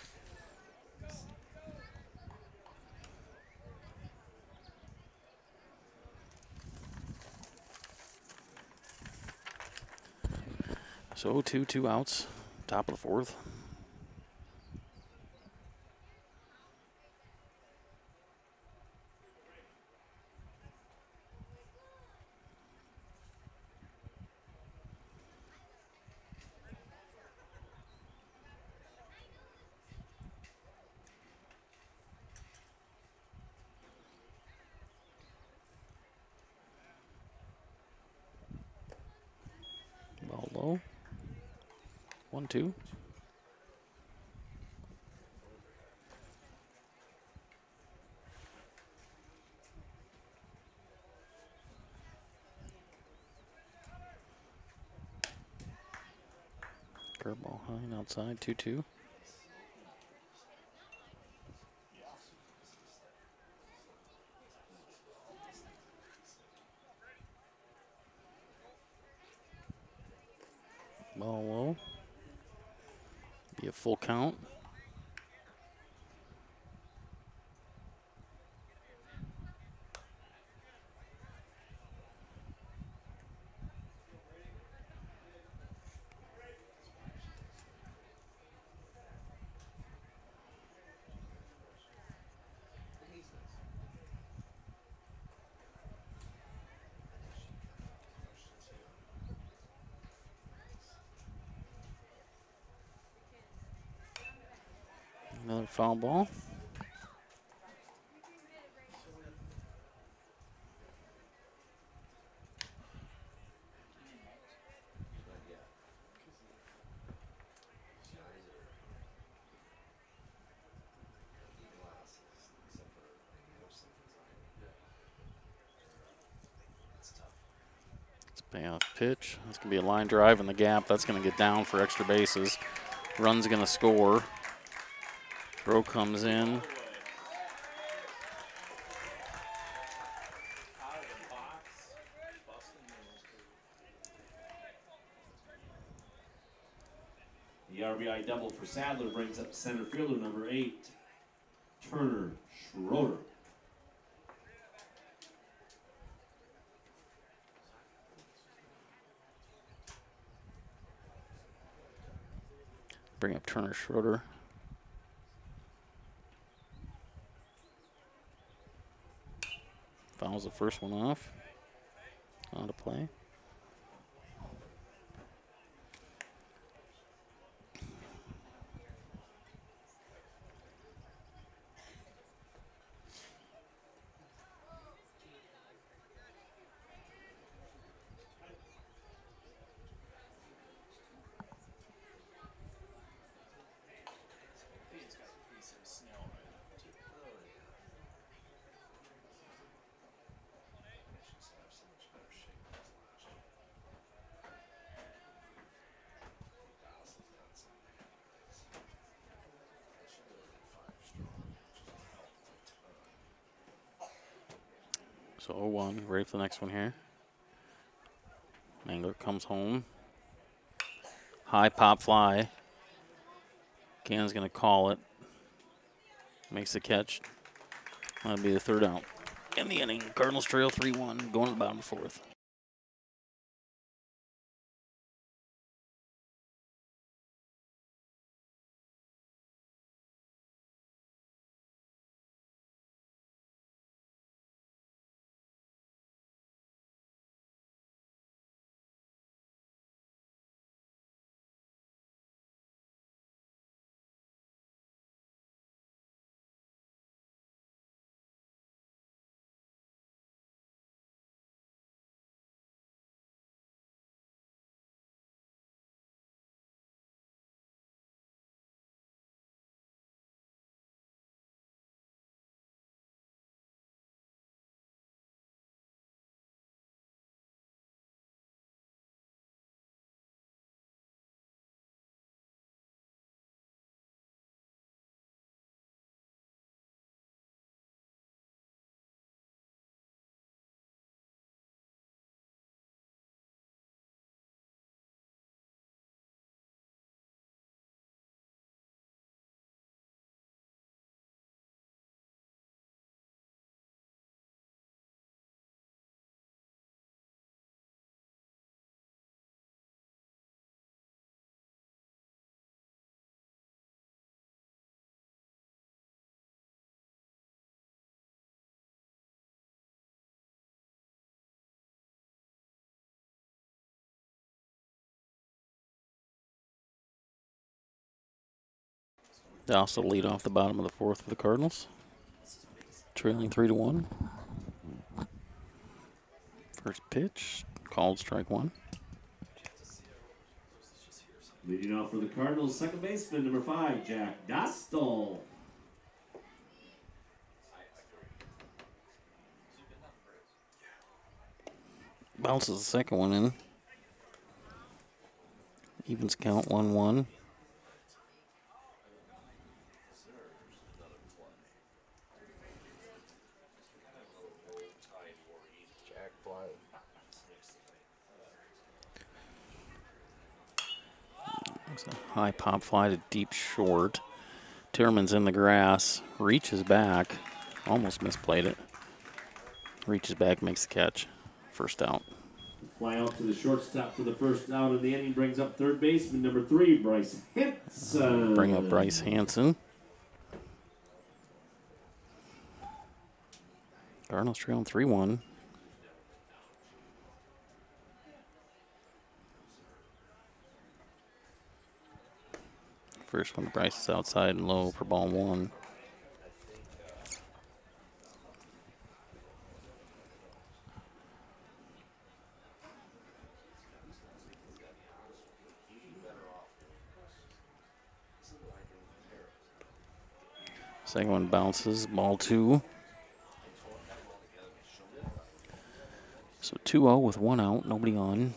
So 2 outs, top of the 4th. Ball low. 1-2. Curveball high and outside, 2-2. Ball low. Be a full count. Another foul ball. It's a payoff pitch. It's going to be a line drive in the gap. That's going to get down for extra bases. Run's going to score. Throw comes in. The RBI double for Sadler brings up center fielder number 8, Turner Schroeder. Bring up Turner Schroeder. Fouls the first one off. Out of play. So 0-1, ready for the next one here. Mangler comes home. High pop fly. Cannon's going to call it. Makes the catch. That'll be the third out. In the inning, Cardinals trail 3-1, going to the bottom of the fourth. They also lead off the bottom of the fourth for the Cardinals. Trailing 3-1. First pitch, called strike one. Leading off for the Cardinals, second baseman, number 5, Jack Dostal. Bounces the second one in. Evens count 1-1. There's a high pop fly to deep short. Tierman's in the grass, reaches back, almost misplayed it. Reaches back, makes the catch. First out. Fly out to the shortstop for the first out of the inning, brings up third baseman, number 3, Bryce Hanson. Bring up Bryce Hanson. Cardinals trailing 3-1. First one, Bryce is outside and low for ball one. Second one bounces, ball two. So 2-0 with one out, nobody on.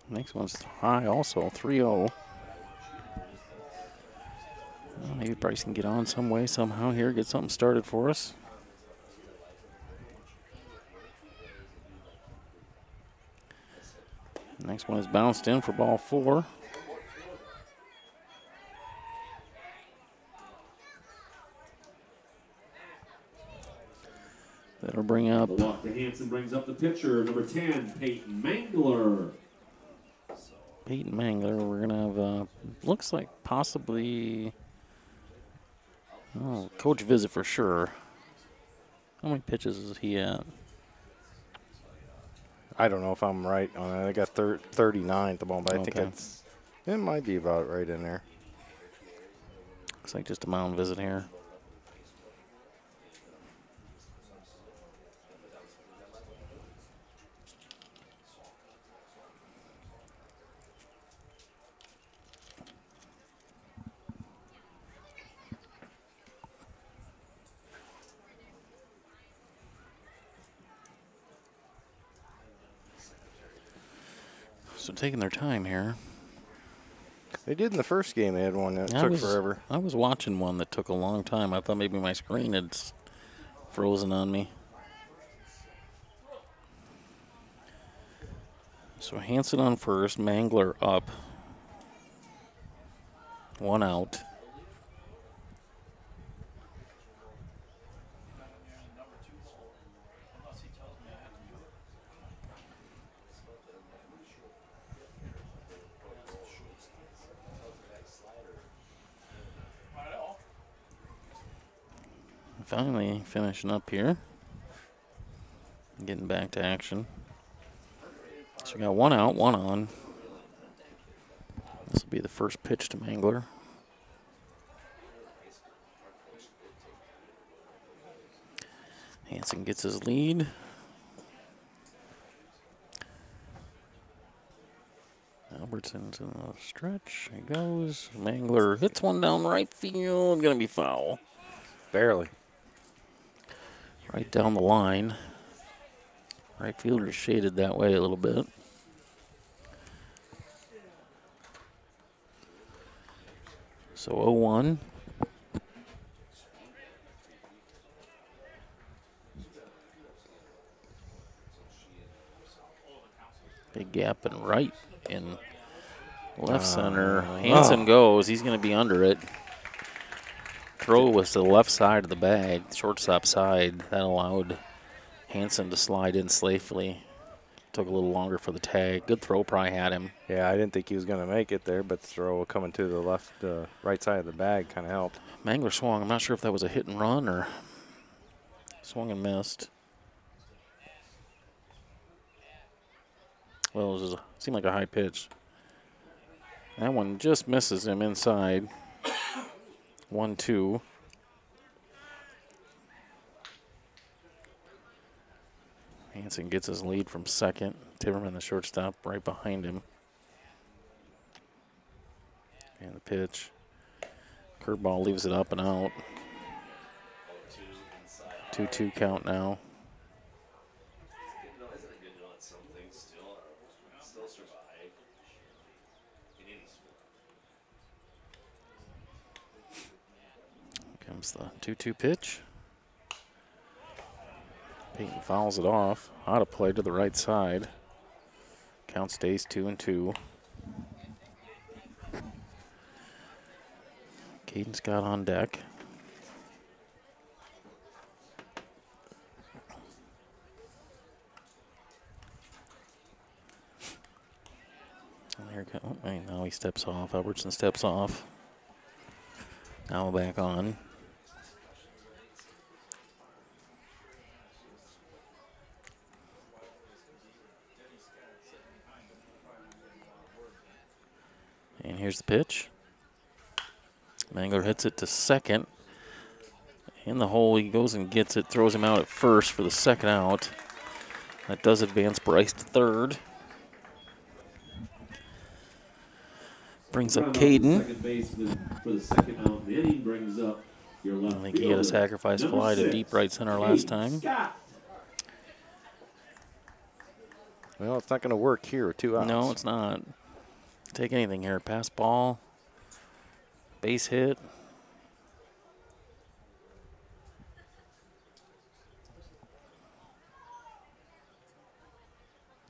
Next one's high also, 3-0. Well, maybe Bryce can get on some way, somehow here, get something started for us. Next one is bounced in for ball 4. That'll bring up. The walk to Hanson brings up the pitcher, number 10, Peyton Mangler. Peyton Mangler, we're going to have, looks like possibly, coach visit for sure. How many pitches is he at? I don't know if I'm right on that. I got 39 at the moment, but I think Okay. it might be about right in there. Looks like just a mound visit here. So taking their time here. They did in the first game. They had one that took forever. I was watching one that took a long time. I thought maybe my screen had frozen on me. So Hansen on first, Mangler up. 1 out. Finally finishing up here. Getting back to action. So we got 1 out, 1 on. This will be the first pitch to Mangler. Hansen gets his lead. Albertson's in the stretch. He goes. Mangler hits one down right field. Gonna be foul. Barely. Right down the line. Right fielder is shaded that way a little bit. So 0-1. Big gap in right and left center. Hansen goes. He's going to be under it. Throw was to the left side of the bag, shortstop side. That allowed Hansen to slide in safely. Took a little longer for the tag. Good throw, probably had him. Yeah, I didn't think he was going to make it there, but the throw coming to the left, right side of the bag kind of helped. Mangler swung. I'm not sure if that was a hit and run or swung and missed. Well, it seemed like a high pitch. That one just misses him inside. 1-2. Hansen gets his lead from second. Timmerman, the shortstop, right behind him. And the pitch. Curveball leaves it up and out. 2-2 count now. Comes the 2-2 pitch. Peyton fouls it off. Out of play to the right side. Count stays 2-2. Caden Scott on deck. And here comes, now he steps off. Albertson steps off. Now back on. And here's the pitch. Mangler hits it to second. In the hole, he goes and gets it, throws him out at first for the second out. That does advance Bryce to third. Brings up Caden. Second baseman for the second out of the inning brings up your left I think he had a sacrifice fly to deep right center last time. Scott. Well, it's not going to work here with 2 outs. No, it's not. Take anything here. Pass ball. Base hit.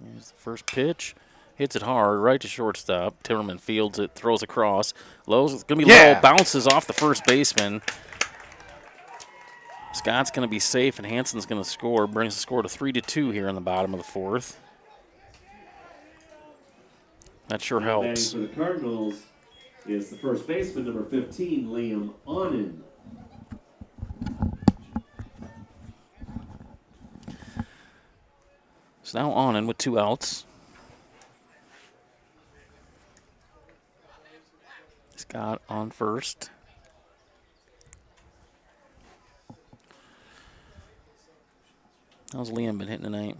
Here's the first pitch. Hits it hard, right to shortstop. Timmerman fields it, throws across. Low's going to be low, bounces off the first baseman. Scott's going to be safe, and Hansen's going to score. Brings the score to 3-2 here in the bottom of the fourth. That sure helps. For the Cardinals is the first baseman, number 15, Liam Onen. So now Onen with 2 outs. Scott on first. How's Liam been hitting tonight?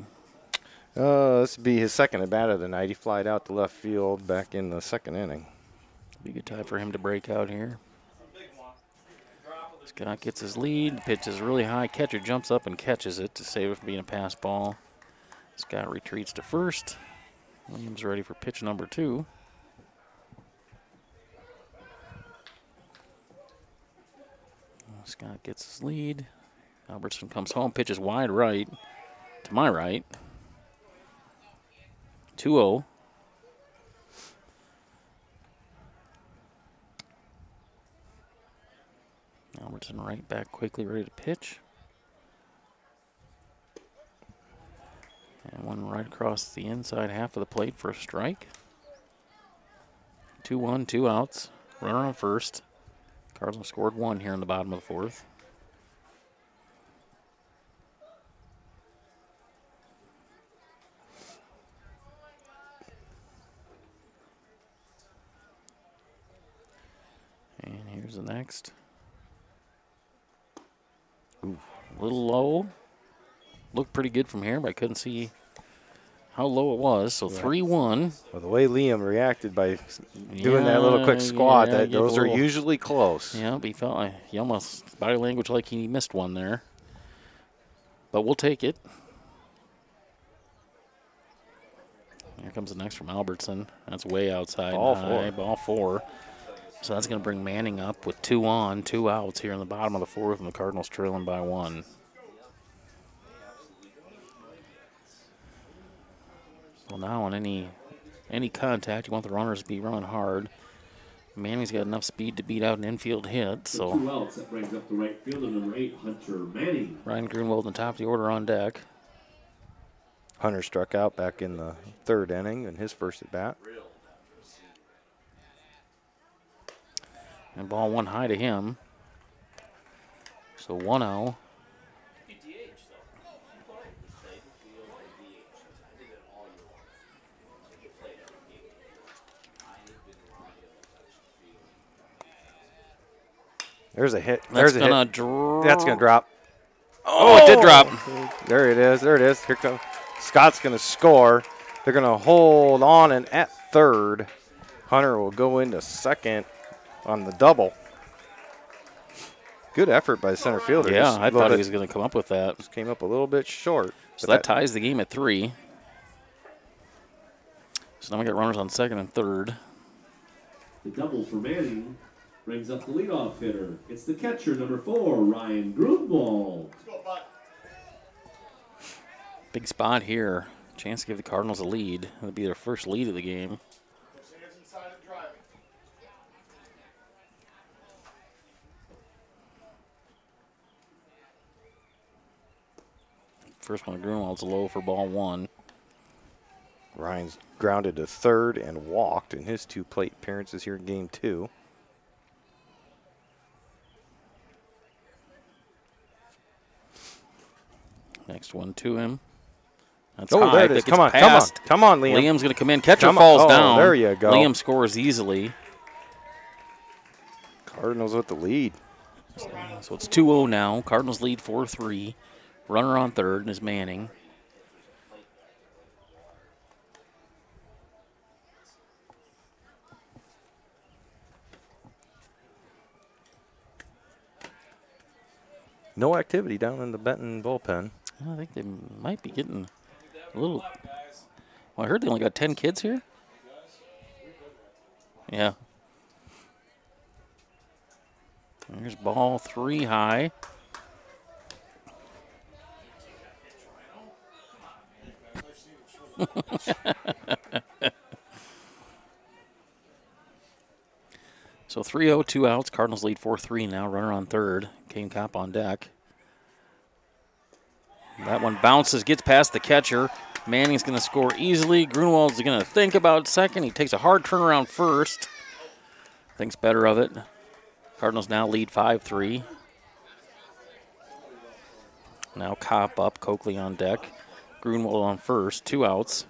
This would be his second at bat of the night. He flied out to left field back in the second inning. Be a good time for him to break out here. Scott gets his lead, pitches really high. Catcher jumps up and catches it to save it from being a pass ball. Scott retreats to first. Williams ready for pitch number 2. Scott gets his lead. Albertson comes home, pitches wide right to my right. 2-0. Albertson right back quickly, ready to pitch. And one right across the inside half of the plate for a strike. 2-1, 2 outs. Runner on first. Cardinals scored 1 here in the bottom of the 4th. And here's the next. Ooh, a little low. Looked pretty good from here, but I couldn't see how low it was. So 3-1. Well, the way Liam reacted by doing that little quick squat, yeah, those are usually close. Yeah, but he almost body language like he missed one there. But we'll take it. Here comes the next from Albertson. That's way outside. Ball 4. So that's going to bring Manning up with 2 on, 2 outs here in the bottom of the 4th, and the Cardinals trailing by 1. Well, now on any contact, you want the runners to be running hard. Manning's got enough speed to beat out an infield hit. So 2 outs. That brings up the right fielder, number 8, Hunter Manning. Ryan Grunwald in the top of the order on deck. Hunter struck out back in the 3rd inning in his first at bat. And ball 1 high to him. So 1-0. There's a hit. That's There's a gonna hit. drop. That's going to drop. Oh, it did drop. There it is. There it is. Here comes Scott's going to score. They're going to hold on, and at 3rd, Hunter will go into 2nd on the double. Good effort by the center fielder. Yeah, I thought he was going to come up with that. Just came up a little bit short. So that ties the game at 3. So now we got runners on 2nd and 3rd. The double for Manning brings up the leadoff hitter. It's the catcher, number 4, Ryan Grunwald. Big spot here. Chance to give the Cardinals a lead. It'll be their first lead of the game. First one, Grunwald's low for ball 1. Ryan's grounded to 3rd and walked in his 2 plate appearances here in game 2. Next one to him. That's Oh, high. there it is. That gets Come on, past. come on, Liam. Liam's going to come in. Catcher Come on. falls Oh, down. there you go. Liam scores easily. Cardinals with the lead. So it's 2-0 now. Cardinals lead 4-3. Runner on 3rd is Manning. No activity down in the Benton bullpen. I think they might be getting a little. Well, I heard they only got 10 kids here. Yeah. Here's ball 3 high. So 3-0, 2 outs. Cardinals lead 4-3 now. Runner on 3rd. Kane Kopp on deck. That one bounces, gets past the catcher. Manning's going to score easily. Grunwald's going to think about 2nd. He takes a hard turnaround 1st. Thinks better of it. Cardinals now lead 5-3. Now Kopp up, Coakley on deck. Grunwald on 1st, 2 outs.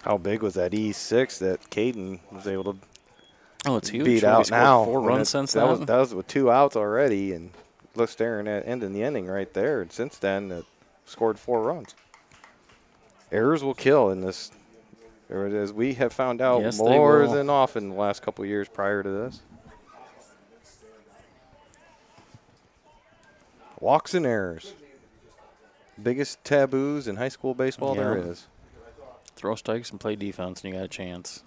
How big was that E6 that Caden was able to it's huge. beat out now? 4 runs since that then. that was with 2 outs already, and look staring at ending the inning right there. And since then, it scored 4 runs. Errors will kill in this. As we have found out Yes, more than often the last couple of years prior to this. Walks and errors. Biggest taboos in high school baseball there is. Throw strikes and play defense, and you got a chance.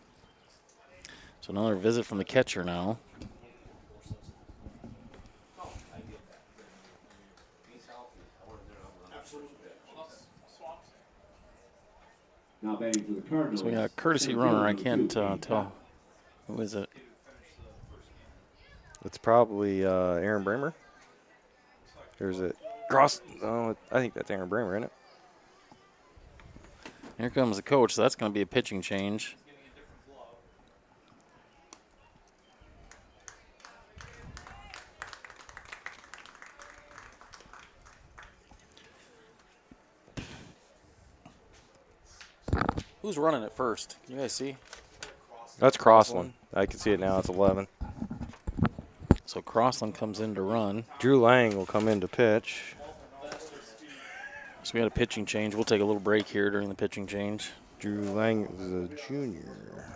So another visit from the catcher now. Now batting for the Cardinals. So we got a courtesy runner. I can't tell. Who is it? It's probably Aaron Bramer. Or is it Cross? Oh, I think that's Aaron Bramer, isn't it? Here comes the coach. So that's going to be a pitching change. Who's running it first? Can you guys see? That's Crossland. I can see it now. It's 11. So Crossland comes in to run. Drew Lang will come in to pitch. So we got a pitching change. We'll take a little break here during the pitching change. Drew Lang is a junior.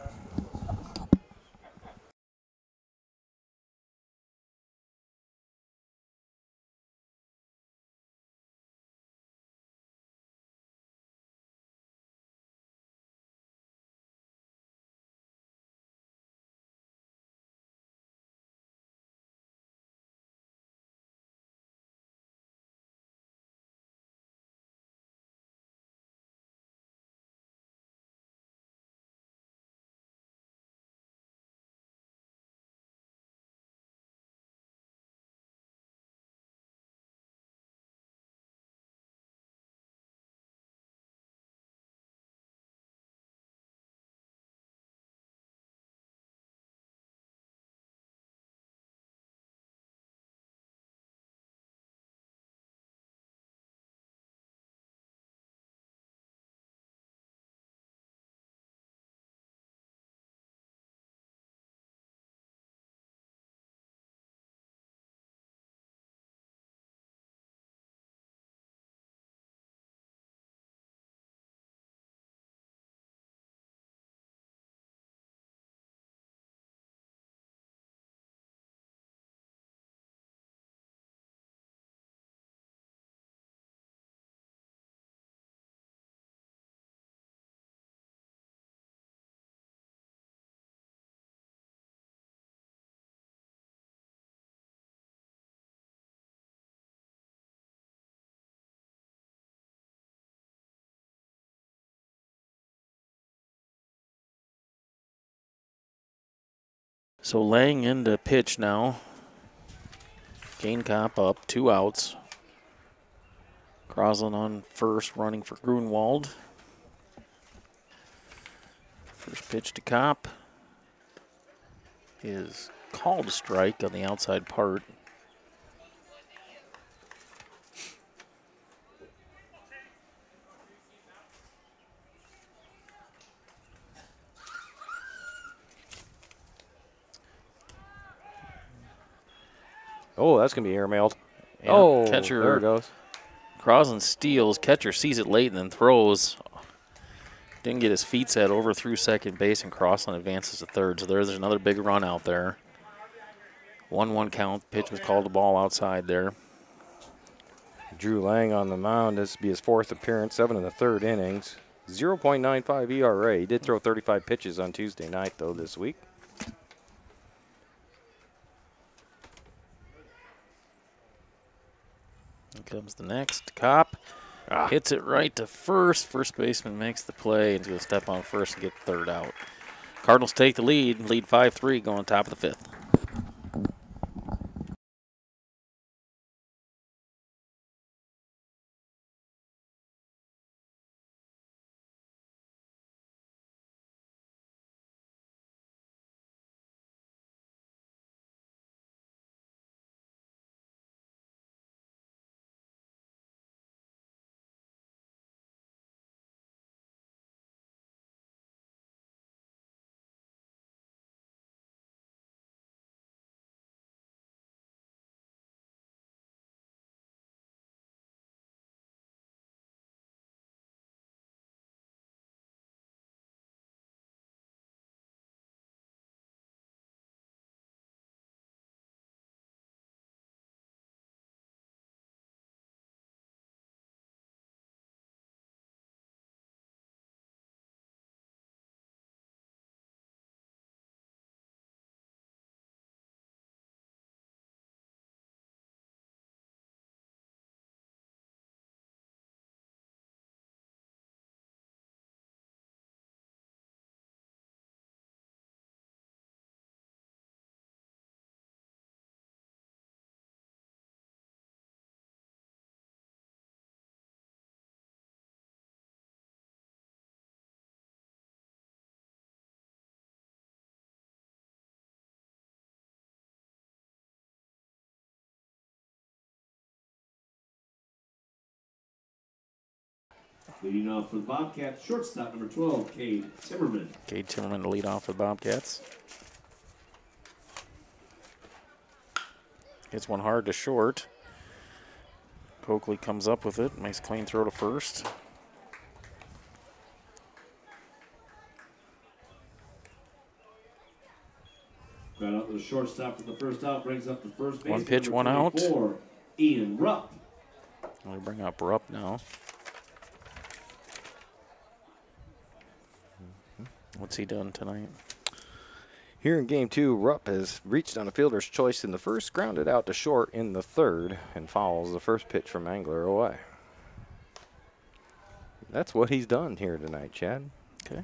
So laying into pitch now. Gain Cop up, 2 outs. Crossland on first, running for Grunwald. First pitch to Cop is called a strike on the outside part. Oh, that's going to be airmailed. And Oh, catcher, there it goes. Crossland steals. Catcher sees it late and then throws. Didn't get his feet set, overthrew second base, and Crossland advances to third. So there's another big run out there. 1-1 count. Pitch was called the ball outside there. Drew Lang on the mound. This will be his 4th appearance, 7 in the 3rd innings. 0.95 ERA. He did throw 35 pitches on Tuesday night, though, this week. Here comes the next. Cop hits it right to first. First baseman makes the play and is going to step on first and get third out. Cardinals take the lead 5-3 going top of the 5th. Leading off for the Bobcats, shortstop number 12, Cade Timmerman. Cade Timmerman to lead off for the Bobcats. Hits one hard to short. Coakley comes up with it, makes a clean throw to first. Got out the shortstop for the first out, brings up the first base. One pitch, one out. Ian Rupp. We bring up Rupp now. What's he done tonight? Here in game 2, Rupp has reached on a fielder's choice in the first, grounded out to short in the third, and fouls the first pitch from Angler away. That's what he's done here tonight, Chad. Okay.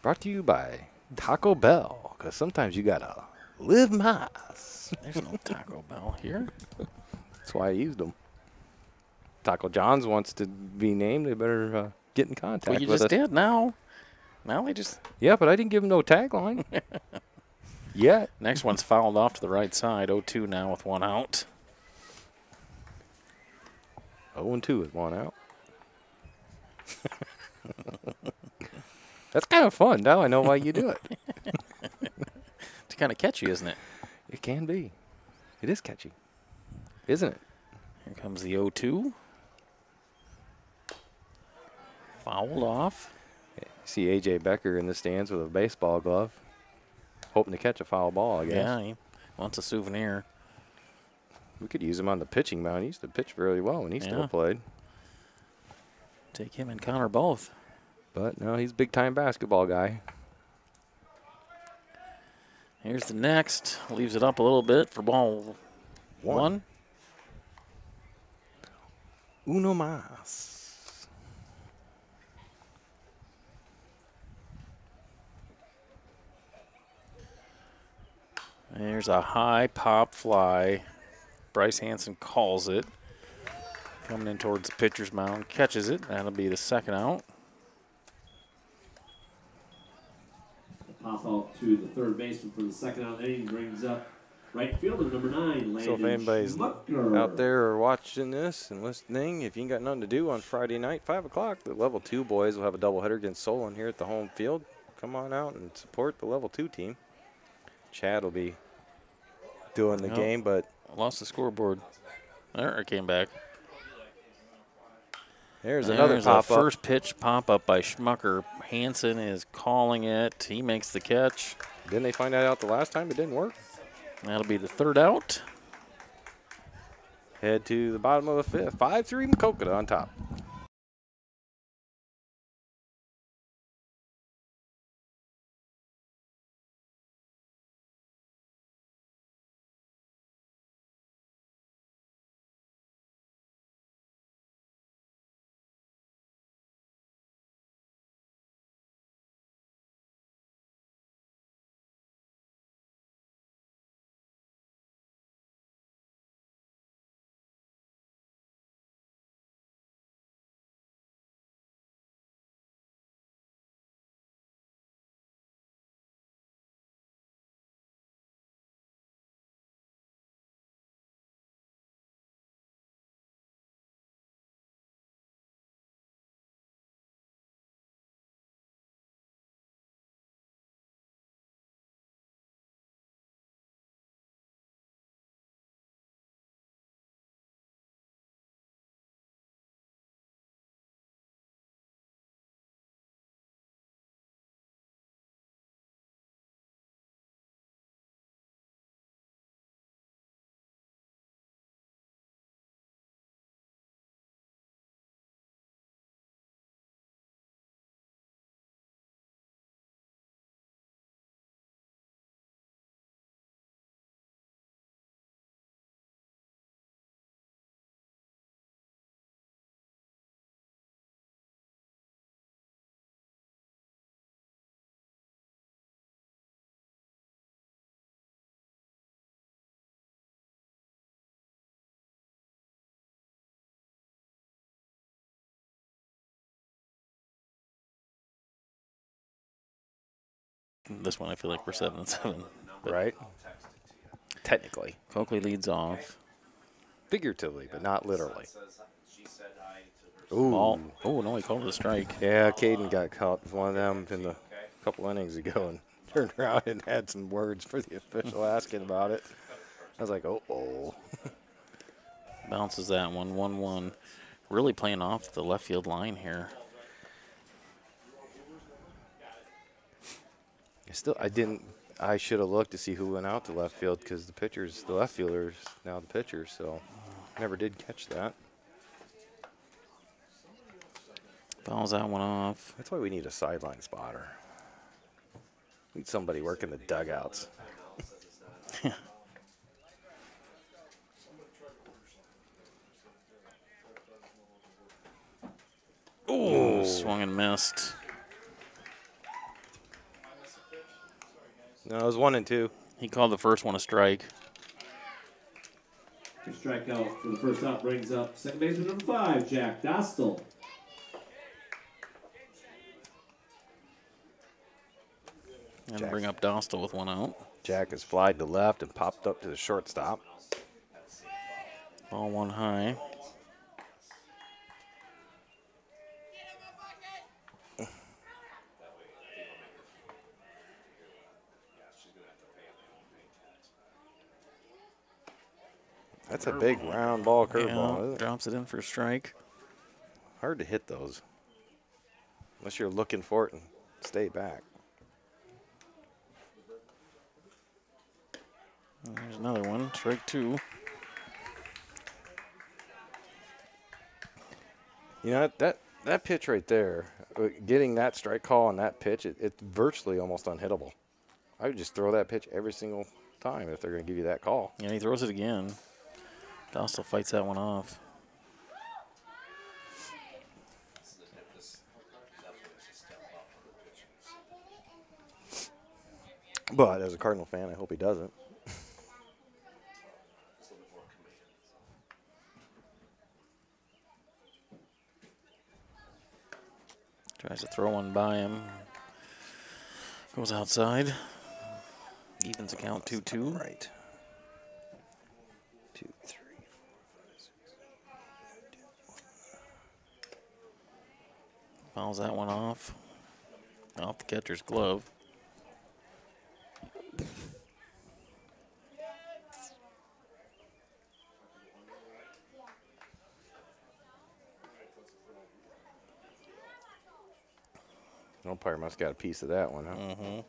Brought to you by Taco Bell, because sometimes you gotta live más. There's no Taco Bell here. That's why I used them. Taco John's wants to be named. They better get in contact Well, you with just us. did now. Now they just. Yeah, but I didn't give him no tagline. Yet. Next one's fouled off to the right side. 0-2 now with one out. 0-2 with one out. That's kind of fun. Now I know why you do it. It's kind of catchy, isn't it? It can be. It is catchy, isn't it? Here comes the 0-2. Fouled off. See A.J. Becker in the stands with a baseball glove, hoping to catch a foul ball, I guess. Yeah, he wants a souvenir. We could use him on the pitching mound. He used to pitch very well when he still Yeah. played. Take him and Connor both. But no, he's a big-time basketball guy. Here's the next. Leaves it up a little bit for ball one. Uno más. There's a high pop fly. Bryce Hanson calls it. Coming in towards the pitcher's mound. Catches it. That'll be the second out. Pop out to the third baseman for the second out inning, brings up right fielder number 9, Landon So if anybody's Schmucker. out there or watching this and listening, if you ain't got nothing to do on Friday night, 5 o'clock, the Level 2 boys will have a doubleheader against Solon here at the home field. Come on out and support the Level 2 team. Chad will be doing the game, but Lost the scoreboard. There, it came back. there's another There's pop-up. a first pitch pop-up by Schmucker. Hanson is calling it. He makes the catch. Didn't they find that out the last time? It didn't work. That'll be the third out. Head to the bottom of the fifth. 5-3 Maquoketa on top. This one I feel like we're 7-7. But Right? Technically. Coakley leads off. Figuratively, but not literally. Ooh. Ball. Oh, no, he called it a strike. Yeah, Caden got caught with one of them in a couple innings ago and turned around and had some words for the official asking about it. I was like, oh. Bounces that one, 1-1. Really playing off the left field line here. I should have looked to see who went out to left field because the left fielder's now the pitcher, so never did catch that. Fouls that one off. That's why we need a sideline spotter. We need somebody working the dugouts. Ooh, swung and missed. No, it was 1-2. He called the first one a strike. The strikeout for the first out brings up second baseman number 5, Jack Dostal. And bring up Dostal with one out. Jack has flied to left and popped up to the shortstop. Ball one high. That's a big round ball curveball, Yeah, isn't it? drops it in for a strike. Hard to hit those. Unless you're looking for it and stay back. There's another one, strike 2. You know, that pitch right there, getting that strike call on that pitch, it's virtually almost unhittable. I would just throw that pitch every single time if they're going to give you that call. Yeah, he throws it again. Dostal fights that one off. But as a Cardinal fan, I hope he doesn't. Tries to throw one by him. Goes outside. Evens the count 2-2. Right. 2, 3, 4, 5, 6. Fouls that one off. Off the catcher's glove. Umpire must got a piece of that one, huh? Mm-hmm.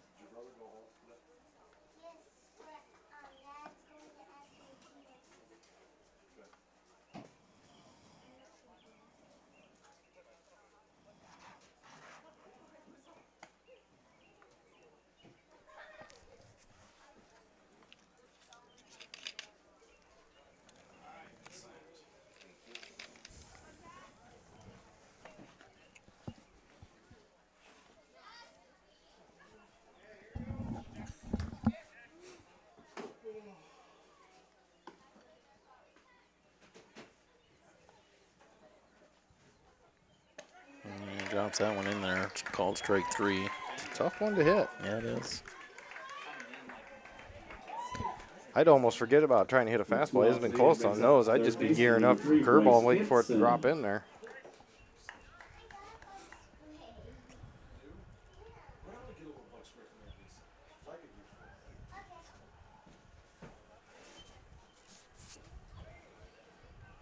Drops that one in there. It's called strike 3. It's a tough one to hit. Yeah, it is. I'd almost forget about trying to hit a fastball. He hasn't been close on those. I'd just be gearing up for curveball and waiting for it to drop in there.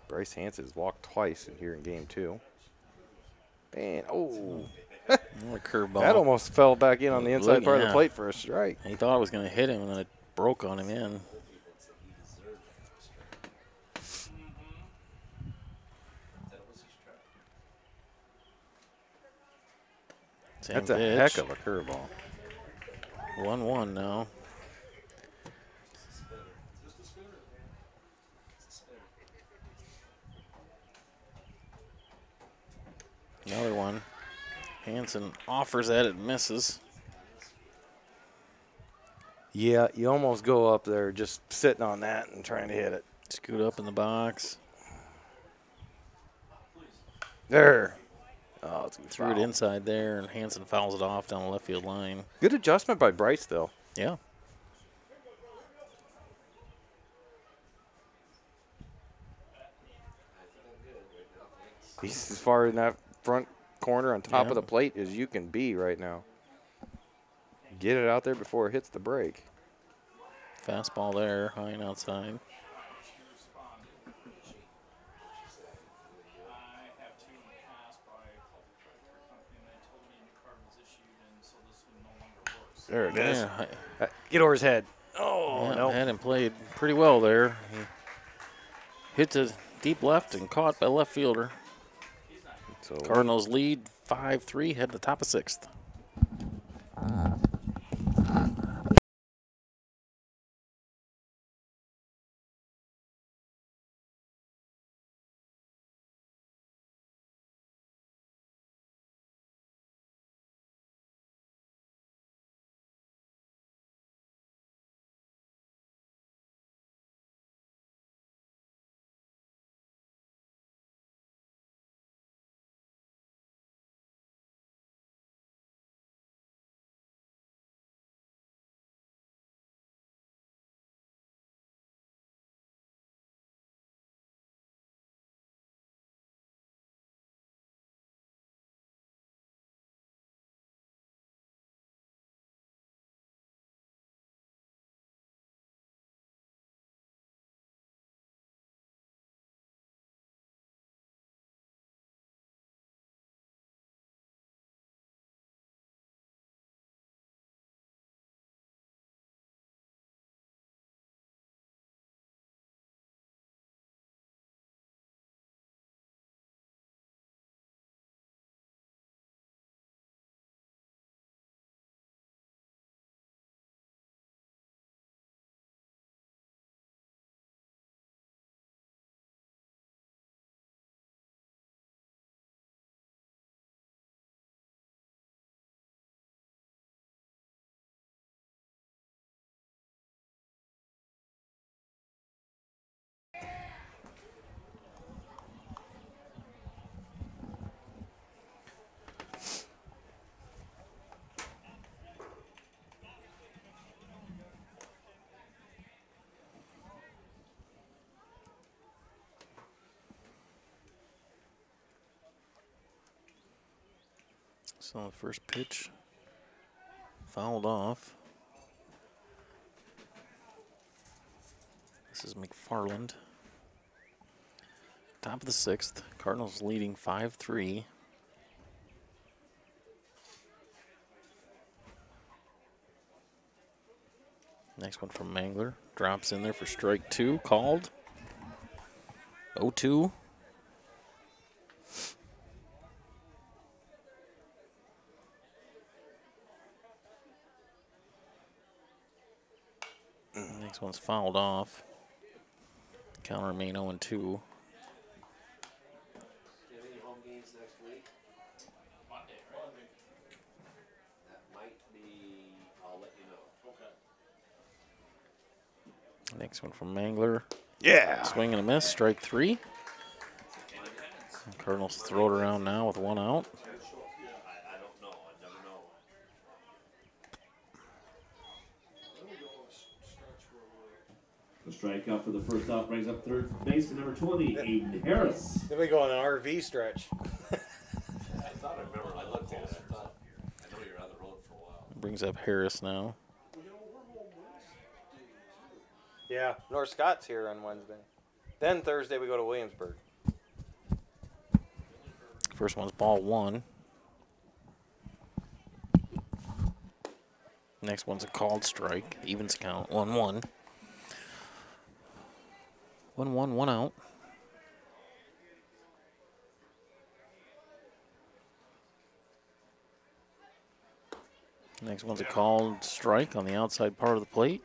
Bryce Hanson's walked twice in here in game 2. And, Another curveball. that almost fell back in on the inside part of the plate for a strike. He thought it was going to hit him, and then it broke on him in. Same That's a pitch. heck of a curveball. 1-1 now. Another one. Hanson offers that, it misses. Yeah, you almost go up there just sitting on that and trying to hit it. Scoot up in the box. There. Oh, it's Threw it inside there, and Hanson fouls it off down the left field line. Good adjustment by Bryce, though. Yeah. He's as far in that front corner on top Yeah. of the plate as you can be right now. Get it out there before it hits the break. Fastball there, high and outside. She responded. I have two in the past, but I called the credit card company and they told me a new card was issued, and so this one no longer works. There it is. Yeah, Get over his head. Oh, yeah, no. hadn't played pretty well there. He hit to deep left and caught by left fielder. So Cardinals lead 5-3, head to the top of 6th. So the first pitch fouled off. This is McFarland. Top of the 6th. Cardinals leading 5-3. Next one from Mangler. Drops in there for strike 2. Called. 0-2. Next one's fouled off. Count remain 0-2. Do you have any home games next week? Monday, right? That might be, I'll let you know. Okay. Next one from Mangler. yeah. Swing and a miss. Strike 3. Independence. Cardinals throw it around now with 1 out. I don't know. I never know. The strikeout for the first out brings up third baseman number 20, Aiden Harris. Then we go on an RV stretch. I thought I remember. I looked at it. I thought, I know you're on the road for a while. Brings up Harris now. Yeah. North Scott's here on Wednesday. Then Thursday we go to Williamsburg. First one's ball 1. Next one's a called strike. Evens count. 1-1. 1-1, 1 out. Next one's a called strike on the outside part of the plate.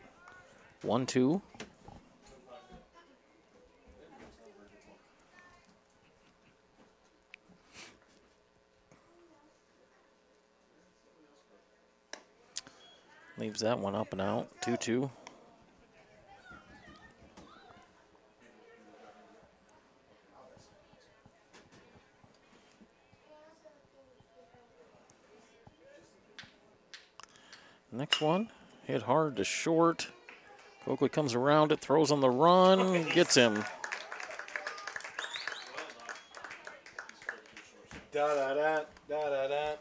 1-2. Leaves that one up and out. 2-2. Next one, hit hard to short. Coakley comes around it, throws on the run, gets him. Da-da-da, da-da-da.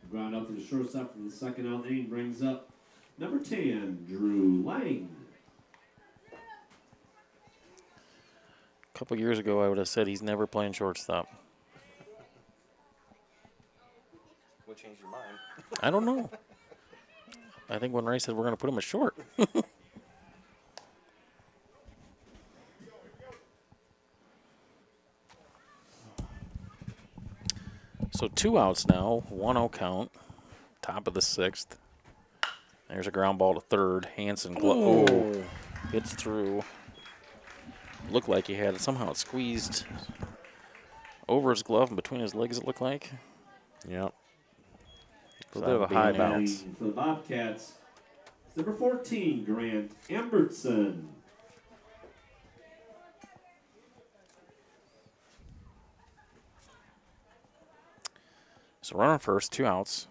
Ground up to the shortstop for the second out inning brings up number 10, Drew Lang. A couple years ago, I would have said he's never playing shortstop. What changed your mind? I don't know. I think when Ray said we're going to put him at short. So 2 outs now, 1-0 count, top of the 6th. There's a ground ball to third. Hanson gets through. Looked like he had it. Somehow it squeezed over his glove and between his legs, it looked like. Yep. A little bit of a high bounce. For the Bobcats, it's number 14, Grant Embertson. So runner first, 2 outs.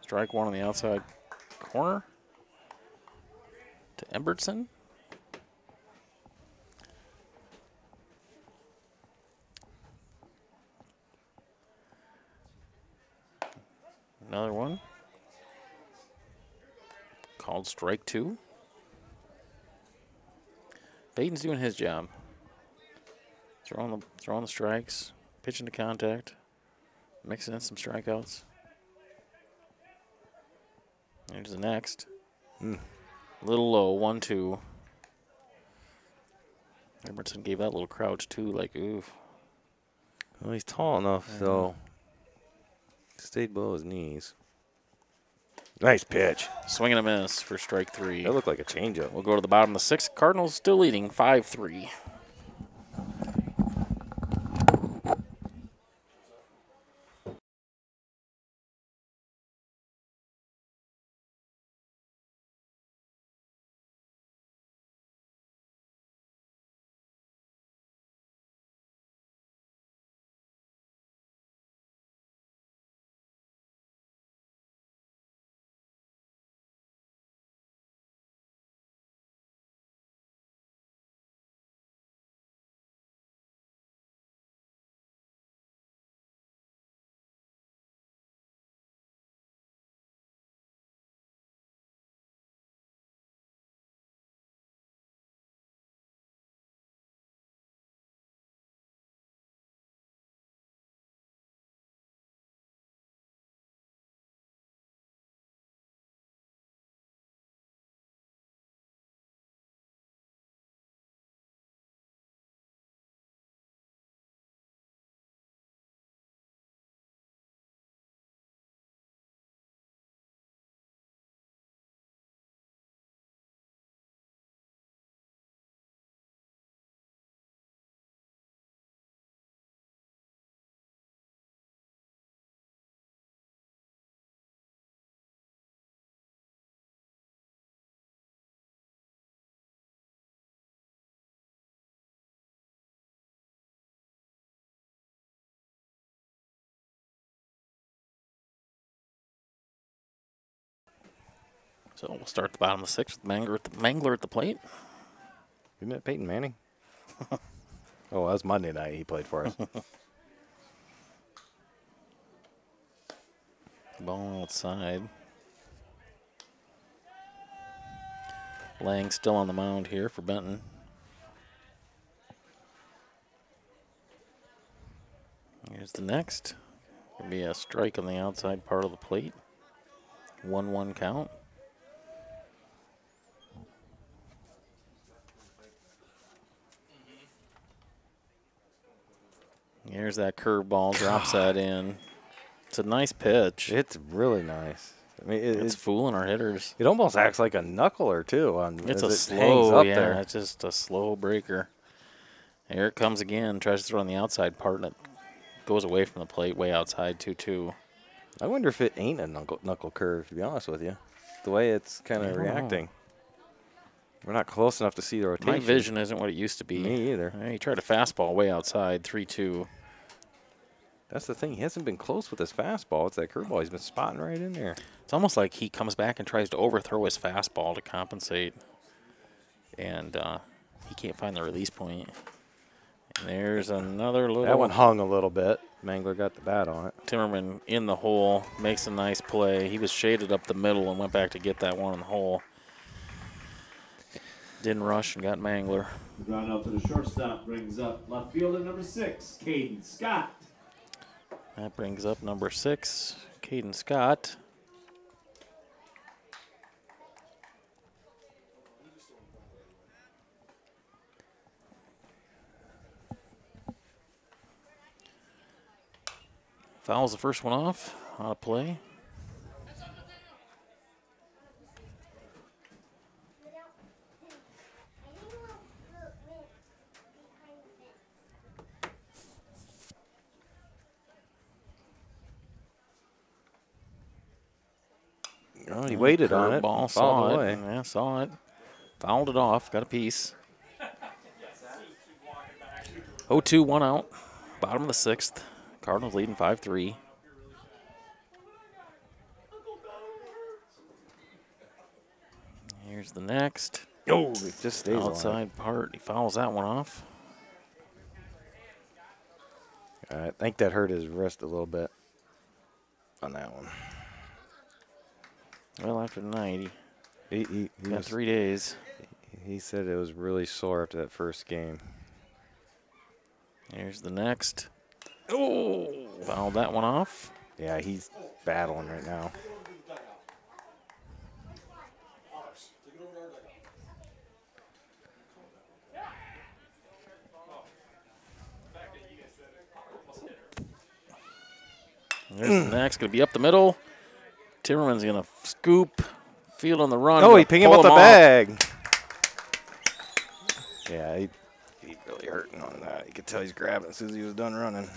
Strike 1 on the outside corner to Embertson. Another one. Called strike 2. Benton's doing his job. Throwing the strikes, pitching to contact, mixing in some strikeouts. There's the next. A little low, 1-2. Emerson gave that little crouch too, like oof. Well, he's tall enough, so stayed below his knees. Nice pitch. Swing and a miss for strike 3. That looked like a changeup. We'll go to the bottom of the 6th. Cardinals still leading 5-3. So we'll start at the bottom of the 6th with Mangler at the plate. You met Peyton Manning? Oh, that was Monday night he played for us. Ball outside. Lang still on the mound here for Benton. Here's the next. Gonna be a strike on the outside part of the plate. 1-1 count. Here's that curveball, drops that in. It's a nice pitch. It's really nice. I mean, It's fooling our hitters. It almost acts like a knuckler too. It's as a it slow, hangs up yeah, there. it's just a slow breaker. Here it comes again. Tries to throw on the outside part, and it goes away from the plate, way outside, 2-2. I wonder if it ain't a knuckle curve, to be honest with you. The way it's kind of reacting. We're not close enough to see the rotation. My vision isn't what it used to be. Me either. He tried a fastball way outside, 3-2. That's the thing. He hasn't been close with his fastball. It's that curveball. He's been spotting right in there. It's almost like he comes back and tries to overthrow his fastball to compensate. And he can't find the release point. There's another little. That one hung a little bit. Mangler got the bat on it. Timmerman in the hole, makes a nice play. He was shaded up the middle and went back to get that one in the hole. Didn't rush and got Mangler. Ground out to the shortstop brings up left fielder number 6, Caden Scott. That brings up number 6, Caden Scott. Fouls the first one off. Out of play. Oh, he waited on it. Ball, Fouled saw away. it. Yeah, saw it. Fouled it off. Got a piece. 0-2, 1 out. Bottom of the 6th. Cardinals leading 5-3. Here's the next. Oh, it just stays on it. Outside part. He fouls that one off. I think that hurt his wrist a little bit on that one. Well, after tonight, He got was, 3 days. he said it was really sore after that first game. Here's the next. Oh! Fouled that one off. Yeah, he's battling right now. There's the next. Going to be up the middle. Timmerman's going to scoop. Field on the run. Oh, Gonna he picked him pull up the off. bag. Yeah, he really hurting on that. You could tell he's grabbing as soon as he was done running.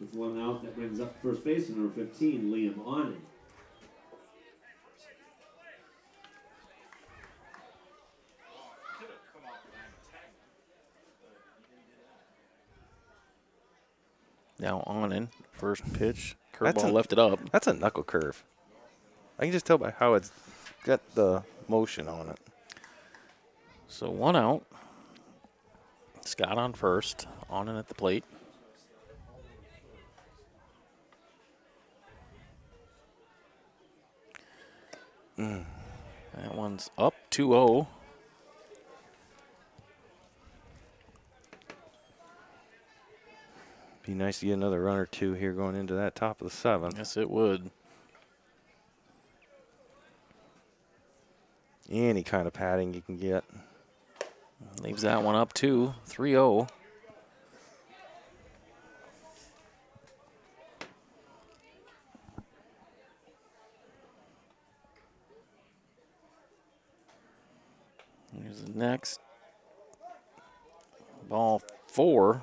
With one out, that brings up first baseman number 15, Liam Awning. Now on in. First pitch. That's Curveball a- left it up. That's a knuckle curve. I can just tell by how it's got the motion on it. So 1 out. Scott on first. On in at the plate. That one's up 2-0. Be nice to get another run or two here going into that top of the 7th. Yes, it would. Any kind of padding you can get. Leaves that one up 3-0. Here's the next. Ball 4.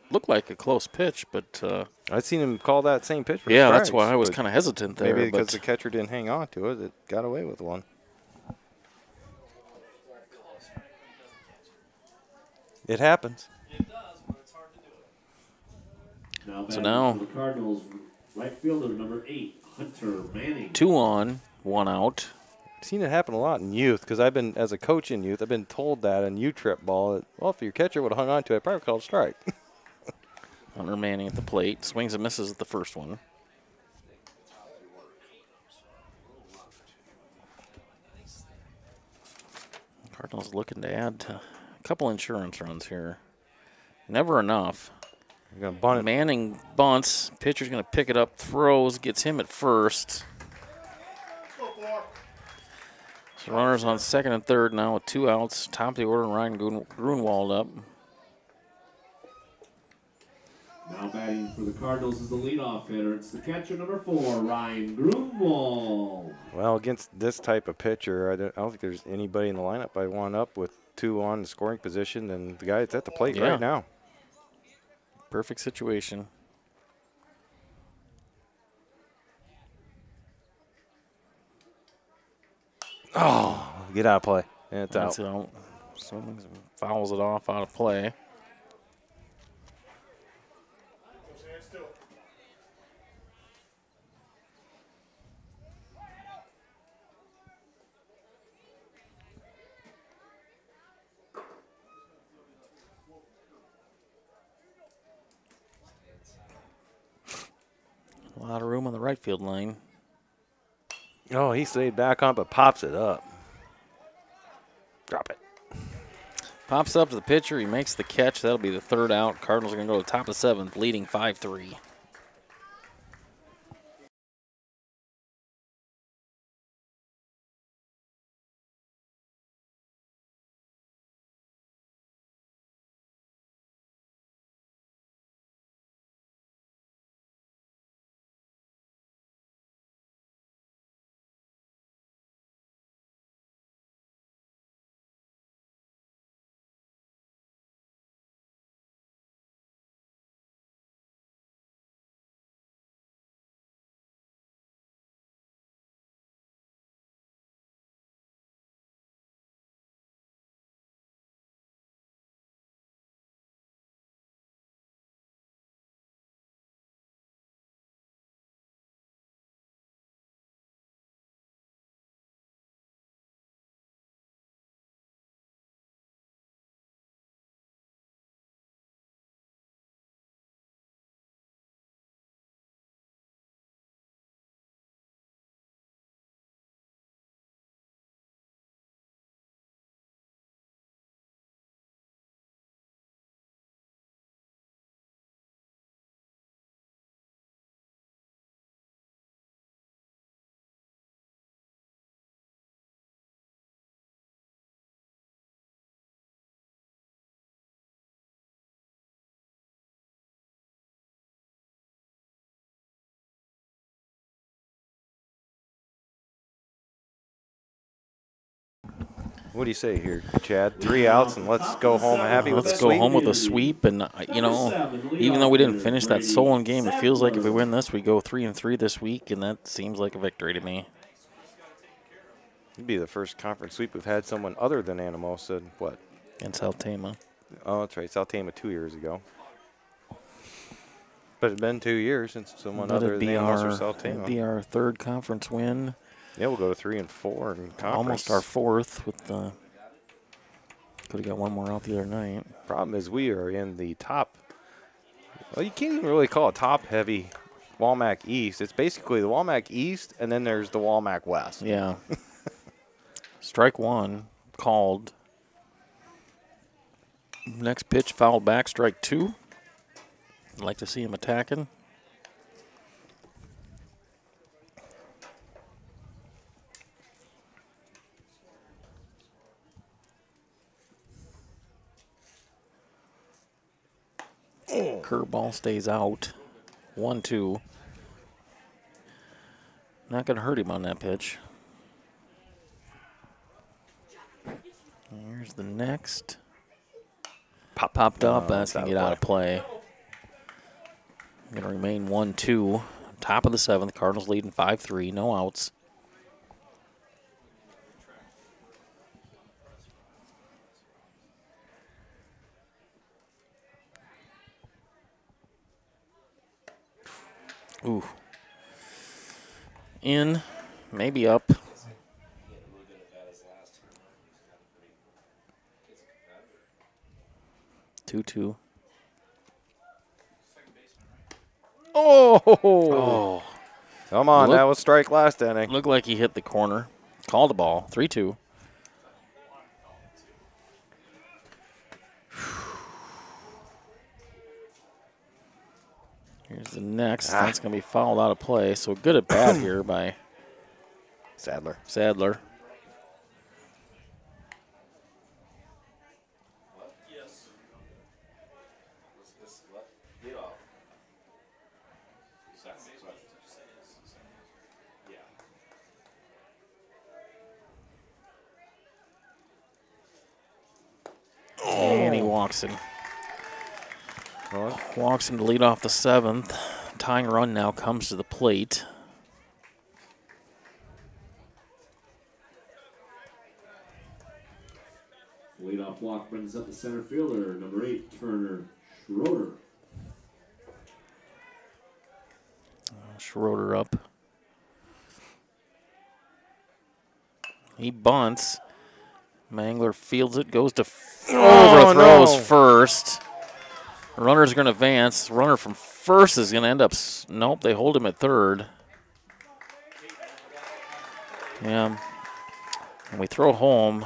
Looked like a close pitch, but I've seen him call that same pitch for yeah, that's strikes, why I was but kind of hesitant there. maybe because but the catcher didn't hang on to it, it got away with one. It happens. It does, but it's hard to do it. Now So batting now- for the Cardinals, right fielder number 8, Hunter Manning. 2 on, 1 out. I've seen it happen a lot in youth because I've been, as a coach in youth, I've been told that in U-trip ball, that, well, if your catcher would have hung on to it, I'd probably called a strike. Hunter Manning at the plate. Swings and misses at the first one. Cardinals looking to add a couple insurance runs here. Never enough. You're going to bunt it. Manning bunts. Pitcher's going to pick it up, throws, gets him at first. So runners on second and third now with 2 outs. Top of the order, and Ryan Grunwald up. Now batting for the Cardinals is the leadoff hitter. It's the catcher number 4, Ryan Grunwald. Well, against this type of pitcher, I don't think there's anybody in the lineup I want up with 2 on the scoring position than the guy that's at the plate Yeah. right now. Perfect situation. Oh, get out of play. And it's That's out. out. Swings and fouls it off out of play. right field line. Oh, he stayed back on, but pops it up. Drop it. Pops up to the pitcher. He makes the catch. That'll be the third out. Cardinals are going to go to the top of the seventh, leading 5-3. What do you say here, Chad? 3 outs, and let's go home happy with a Let's go sweep? home with a sweep. And, you know, even though we didn't finish that Solon game, it feels like if we win this, we go 3-3 this week, and that seems like a victory to me. It'd be the first conference sweep we've had someone other than Anamosa, what? In South Tama. Oh, that's right, South Tama 2 years ago. But it's been 2 years since someone other than Anamosa or South Tama. It'd be our third conference win. Yeah, we'll go to 3 and 4 in conference. Almost our fourth with the. Could have got one more out the other night. Problem is we are in the top. Well, you can't even really call it top-heavy Walmack East. It's basically the Walmack East, and then there's the Walmack West. Yeah. Strike one called. Next pitch fouled back. Strike two. I'd like to see him attacking. Curveball stays out. 1-2. Not going to hurt him on that pitch. Here's the next. Popped up. That's going to get out of play. Going to remain 1-2. Top of the seventh. Cardinals leading 5-3. No outs. Ooh. In. Maybe up. 2-2. Oh! Come on, that was strike last inning. Looked like he hit the corner. Called the ball. 3-2. Here's the next. That's going to be fouled out of play. So good at bat here by Sadler. And he walks him. Walks him to lead off the seventh. Tying run now comes to the plate. Leadoff walk brings up the center fielder, number 8, Turner Schroeder. Schroeder up. He bunts. Mangler fields it, goes to overthrows first. Runner's going to advance. Runner from first is going to end up. Nope, they hold him at third. Yeah. And we throw home.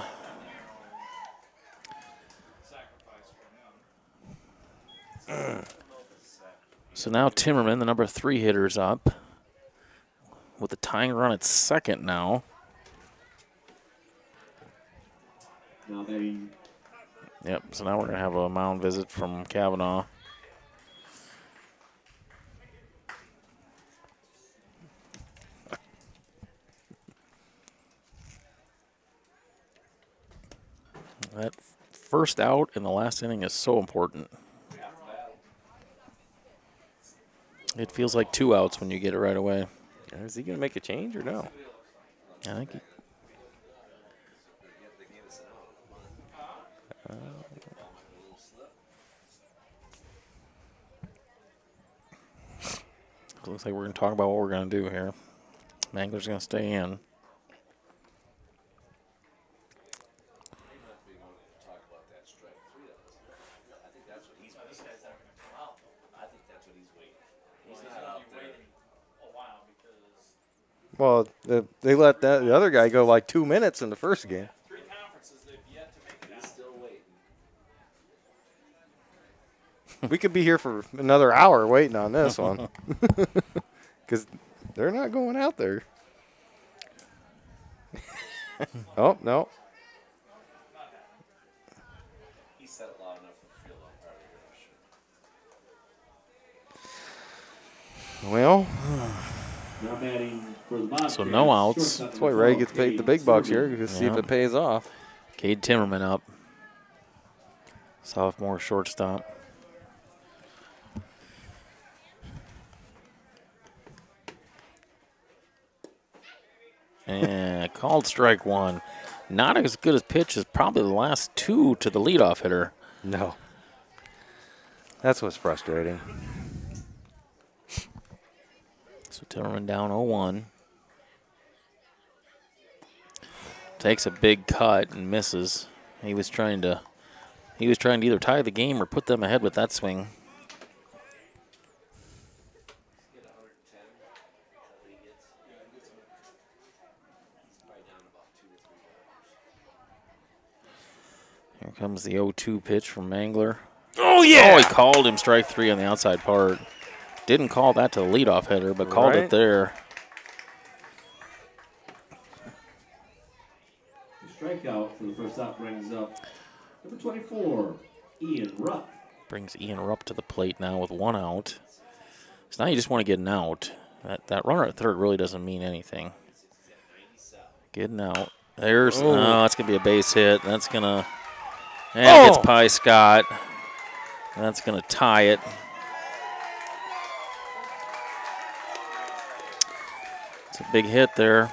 So now Timmerman, the number 3 hitter, is up with a tying run at second now. Now they Yep, so now we're going to have a mound visit from Kavanaugh. That first out in the last inning is so important. It feels like 2 outs when you get it right away. Is he going to make a change or no? I think looks like we're going to talk about what we're going to do here. Mangler's going to stay in. Well, they let the other guy go like 2 minutes in the first game. 3 conferences, they've yet to make it out. Still waiting. We could be here for another hour waiting on this one. Because they're not going out there. Oh, no. He said it loud enough for the field umpire. Well, now batting for the Bobcats. So no outs. Shortstop that's why number Ray 12, gets paid the Cade big bucks here Sermon. to see if Yeah. it pays off. Cade Timmerman up. Sophomore shortstop. And called strike 1. Not as good as pitch as probably the last 2 to the leadoff hitter. No. That's what's frustrating. So Timmerman down 0-1. Takes a big cut and misses. He was trying to either tie the game or put them ahead with that swing. Get 110. He gets. Right down about 2 to 3 Here comes the 0-2 pitch from Mangler. Oh, yeah! Oh, he called him strike 3 on the outside part. Didn't call that to the leadoff hitter, but called Right. it there. The strikeout for the first out brings up number 24, Ian Rupp. Brings Ian Rupp to the plate now with 1 out. So now you just want to get an out. That runner at third really doesn't mean anything. Getting out. There's, Oh. no, that's going to be a base hit. That's going to, and it gets Pye Scott. That's going to tie it. It's a big hit there.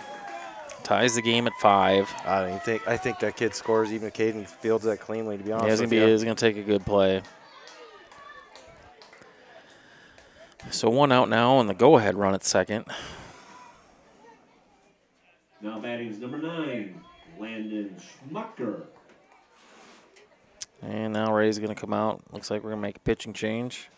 Ties the game at 5. I think that kid scores even if Caden fields that cleanly, to be honest Yeah, he's with gonna you. he's gonna take a good play. So 1 out now, and the go-ahead run at second. Now batting is number 9, Landon Schmucker. And now Ray's gonna come out. Looks like we're gonna make a pitching change.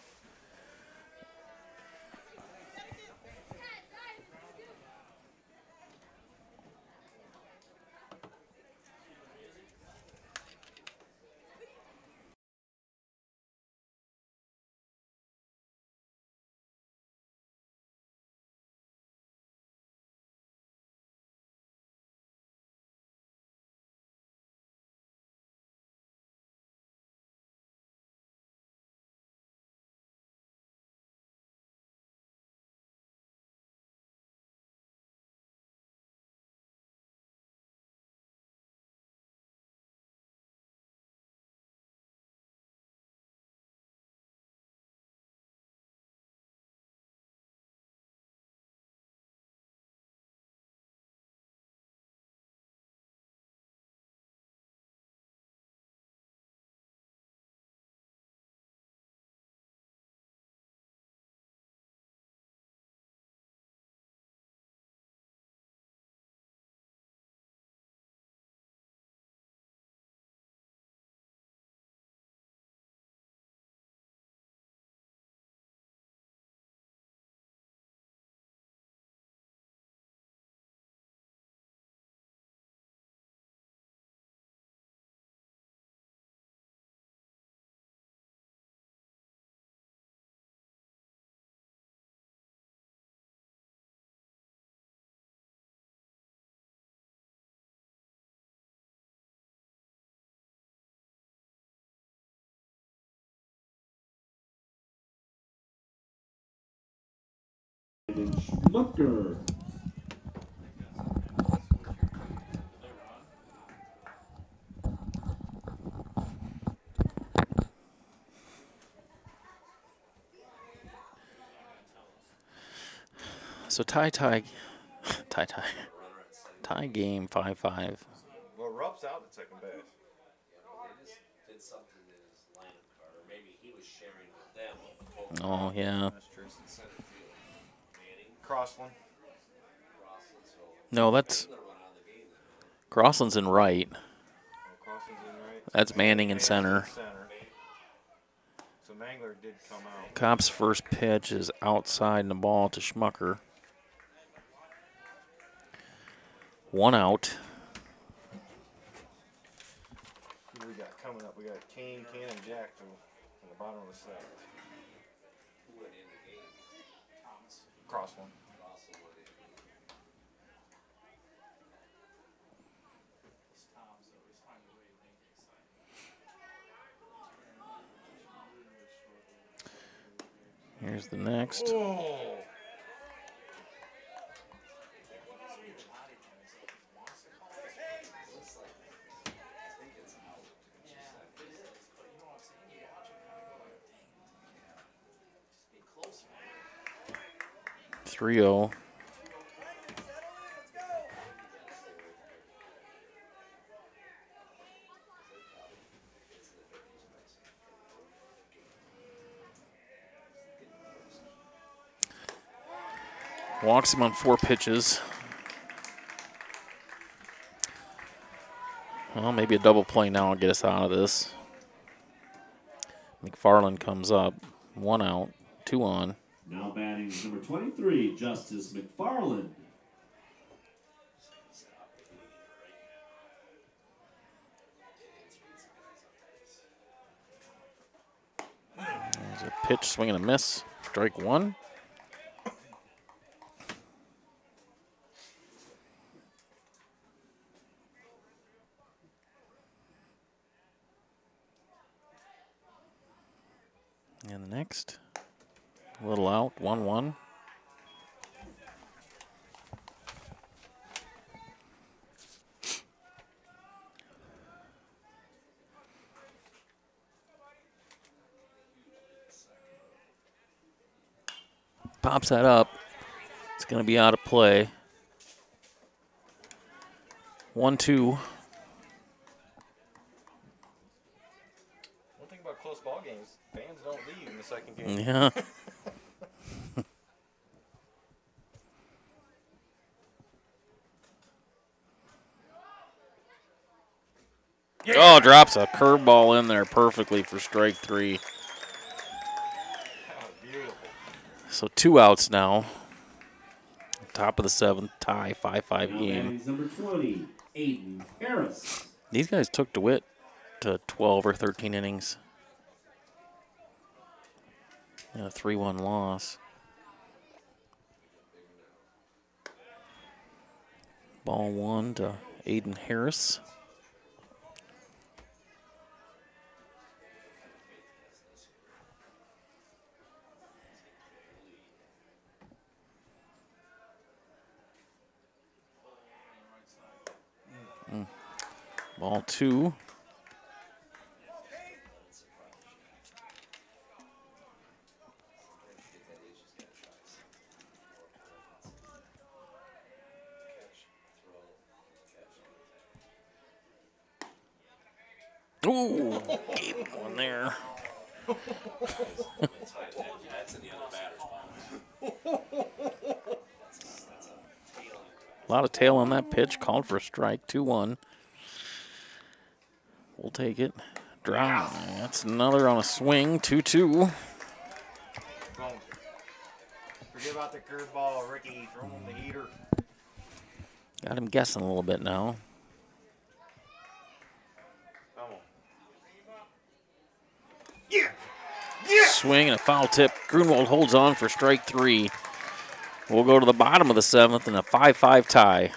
And Schmucker. So tie game 5-5. Well, Rupp's out at second base. They just did something in his lineup card, or maybe he was sharing with them what Maquoketa Oh yeah. That's true. in center field. Manning, Crossland. Crosland, so No, that's Mangler went on the game then. Crossland's in right. Oh, Crossland's in right. That's Manning in center. So Mangler did come out. Copp's first pitch is outside and the ball to Schmucker. 1 out. Who do we got coming up? We got Kane, Cannon, Jackson in the bottom of the seventh. Who went in the game? Crossland. Crosland went in. Here's the next. Oh. I think it's out. 3-0. Walks him on 4 pitches. Well, maybe a double play now will get us out of this. McFarland comes up. 1 out, 2 on. Now batting is number 23, Justice McFarland. There's a pitch, swing and a miss. Strike 1. And the next, a little out, 1-1. Pops that up. It's going to be out of play. 1-2. One thing about close ball games, fans don't leave in the second game. Yeah. Oh, drops a curveball in there perfectly for strike 3. Oh, beautiful. So 2 outs now. Top of the 7th, tie, 5-5 Now game. batting is number 20, Aiden Harris. These guys took DeWitt to 12 or 13 innings. And a 3-1 loss. Ball 1 to Aiden Harris. Ball 2. Ooh, gave him one there. That's in the other batter's box. A lot of tail on that pitch. Called for a strike. 2-1. We'll take it. Drop. That's another on a swing. 2-2. Boom. Forget about the curveball, Ricky. Throw him the heater. Got him guessing a little bit now. Come on. Swing and a foul tip. Grunwald holds on for strike 3. We'll go to the bottom of the 7th in a 5-5 tie.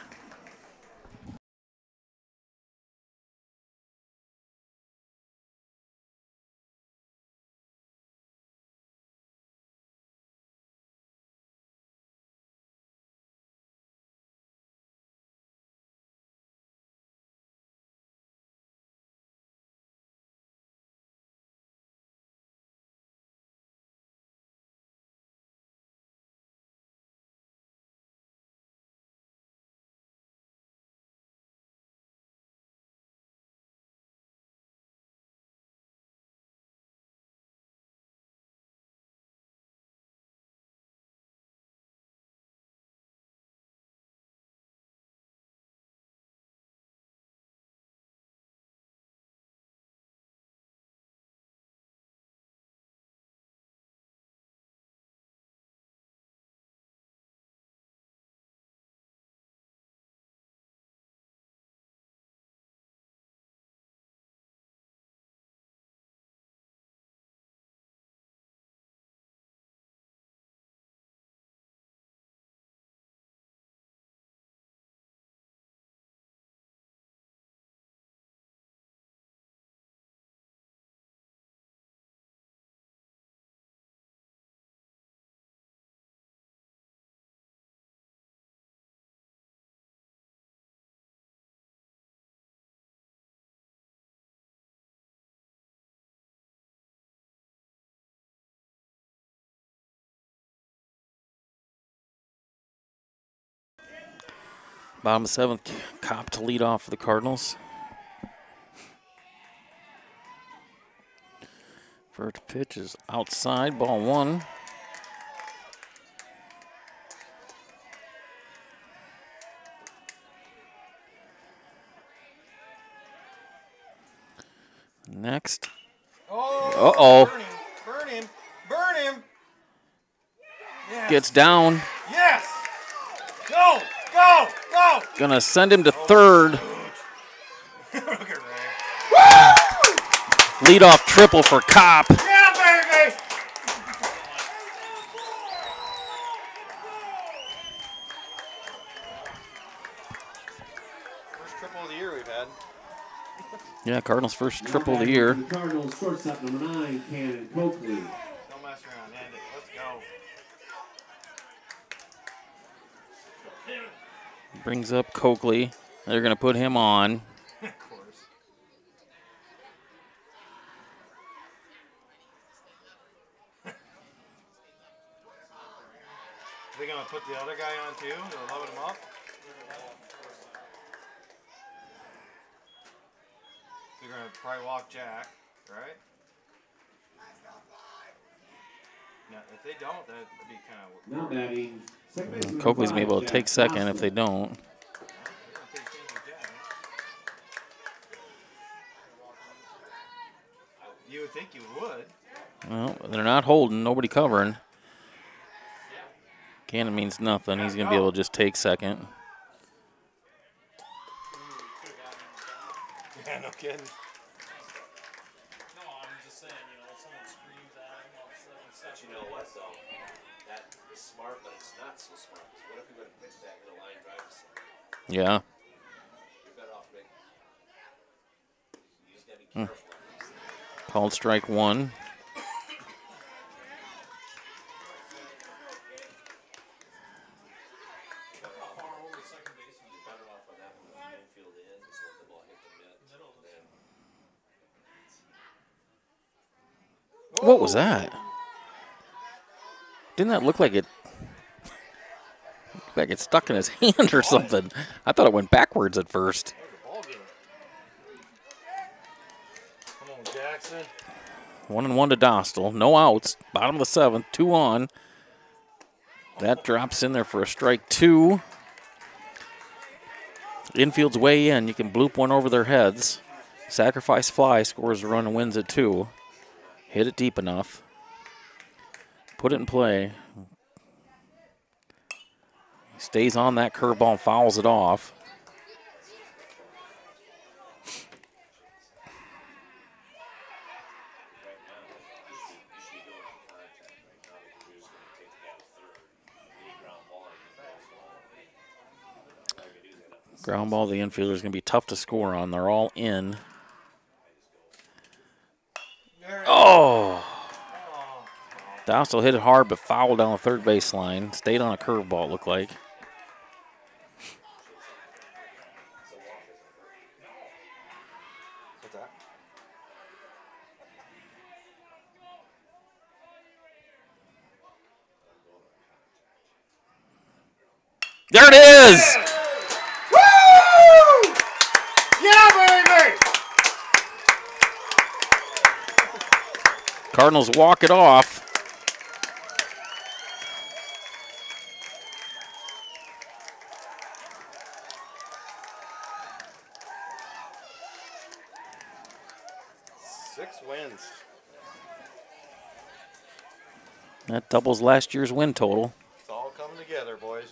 Bottom of the 7th, Cop to lead off for the Cardinals. First pitch is outside, ball 1. Next. Uh-oh. Burn him, burn him, burn him. Yes. Gets down. Yes. Go, go, go. Gonna send him to third. Look at Ray. Leadoff triple for Cop. Yeah, baby. First triple of the year we've had. Yeah, Cardinals' first triple of the year. The Cardinals shortstop number 9, Cannon Coakley. Don't mess around, end it. Let's go. Brings up Coakley. They're gonna put him on. Of course. Are they gonna put the other guy on too? They'll load him up. They're gonna probably walk Jack, right? Now, if they don't, that'd be kind of. Now batting. Second baseman Coakley's number gonna be able to five, take Jack second if they Dawson. don't. You would think you would. Well, they're not holding, nobody covering. Cannon means nothing. He's gonna be able to just take second. Yeah, no kidding. No, I'm just saying, you know, if someone screams at him all of a sudden, But you know what, though? That is smart, but it's not so smart. Because what if you would have pitched that in a line drive to center? Yeah. You're better off making. You just got to be careful. Called strike 1. You're better off on that one. Infield in, just let the ball hit the mitt. Then What was that? Didn't that look like it? Like it stuck in his hand or something. I thought it went backwards at first. Ball game. Come on, Jackson. 1-1 to Dostal. No outs. Bottom of the 7th. 2 on. That drops in there for a strike 2. Infield's way in. You can bloop one over their heads. Sacrifice fly, scores a run and wins it 2. Hit it deep enough. Put it in play. Stays on that curveball and fouls it off. Ground ball, the infielder is going to be tough to score on. They're all in. Oh! Dostal hit it hard, but fouled down the third base line. Stayed on a curveball, it looked like. What's that? There it is! Woo! Yeah, baby! Cardinals walk it off. Six wins. That doubles last year's win total. It's all coming together, boys.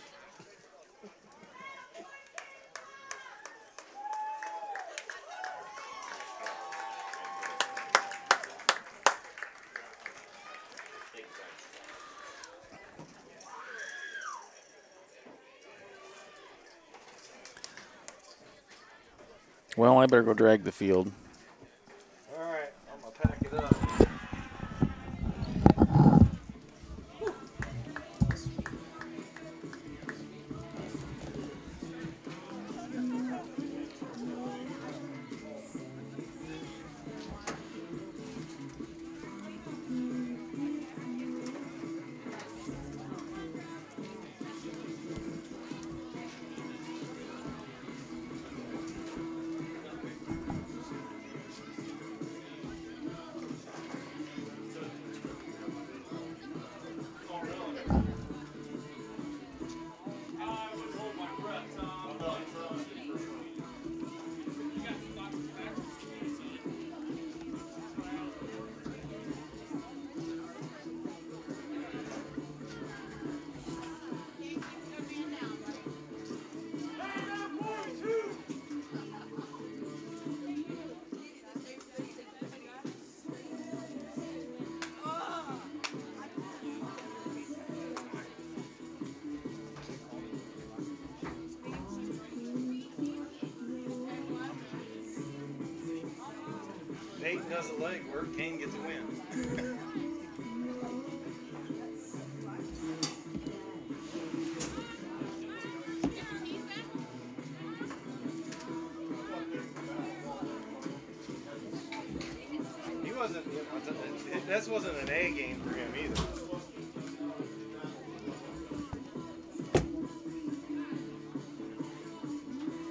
Well, I better go drag the field. All right, I'm going to pack it up. Peyton does the leg work, Kane gets a win. He wasn't, this wasn't an A game for him either.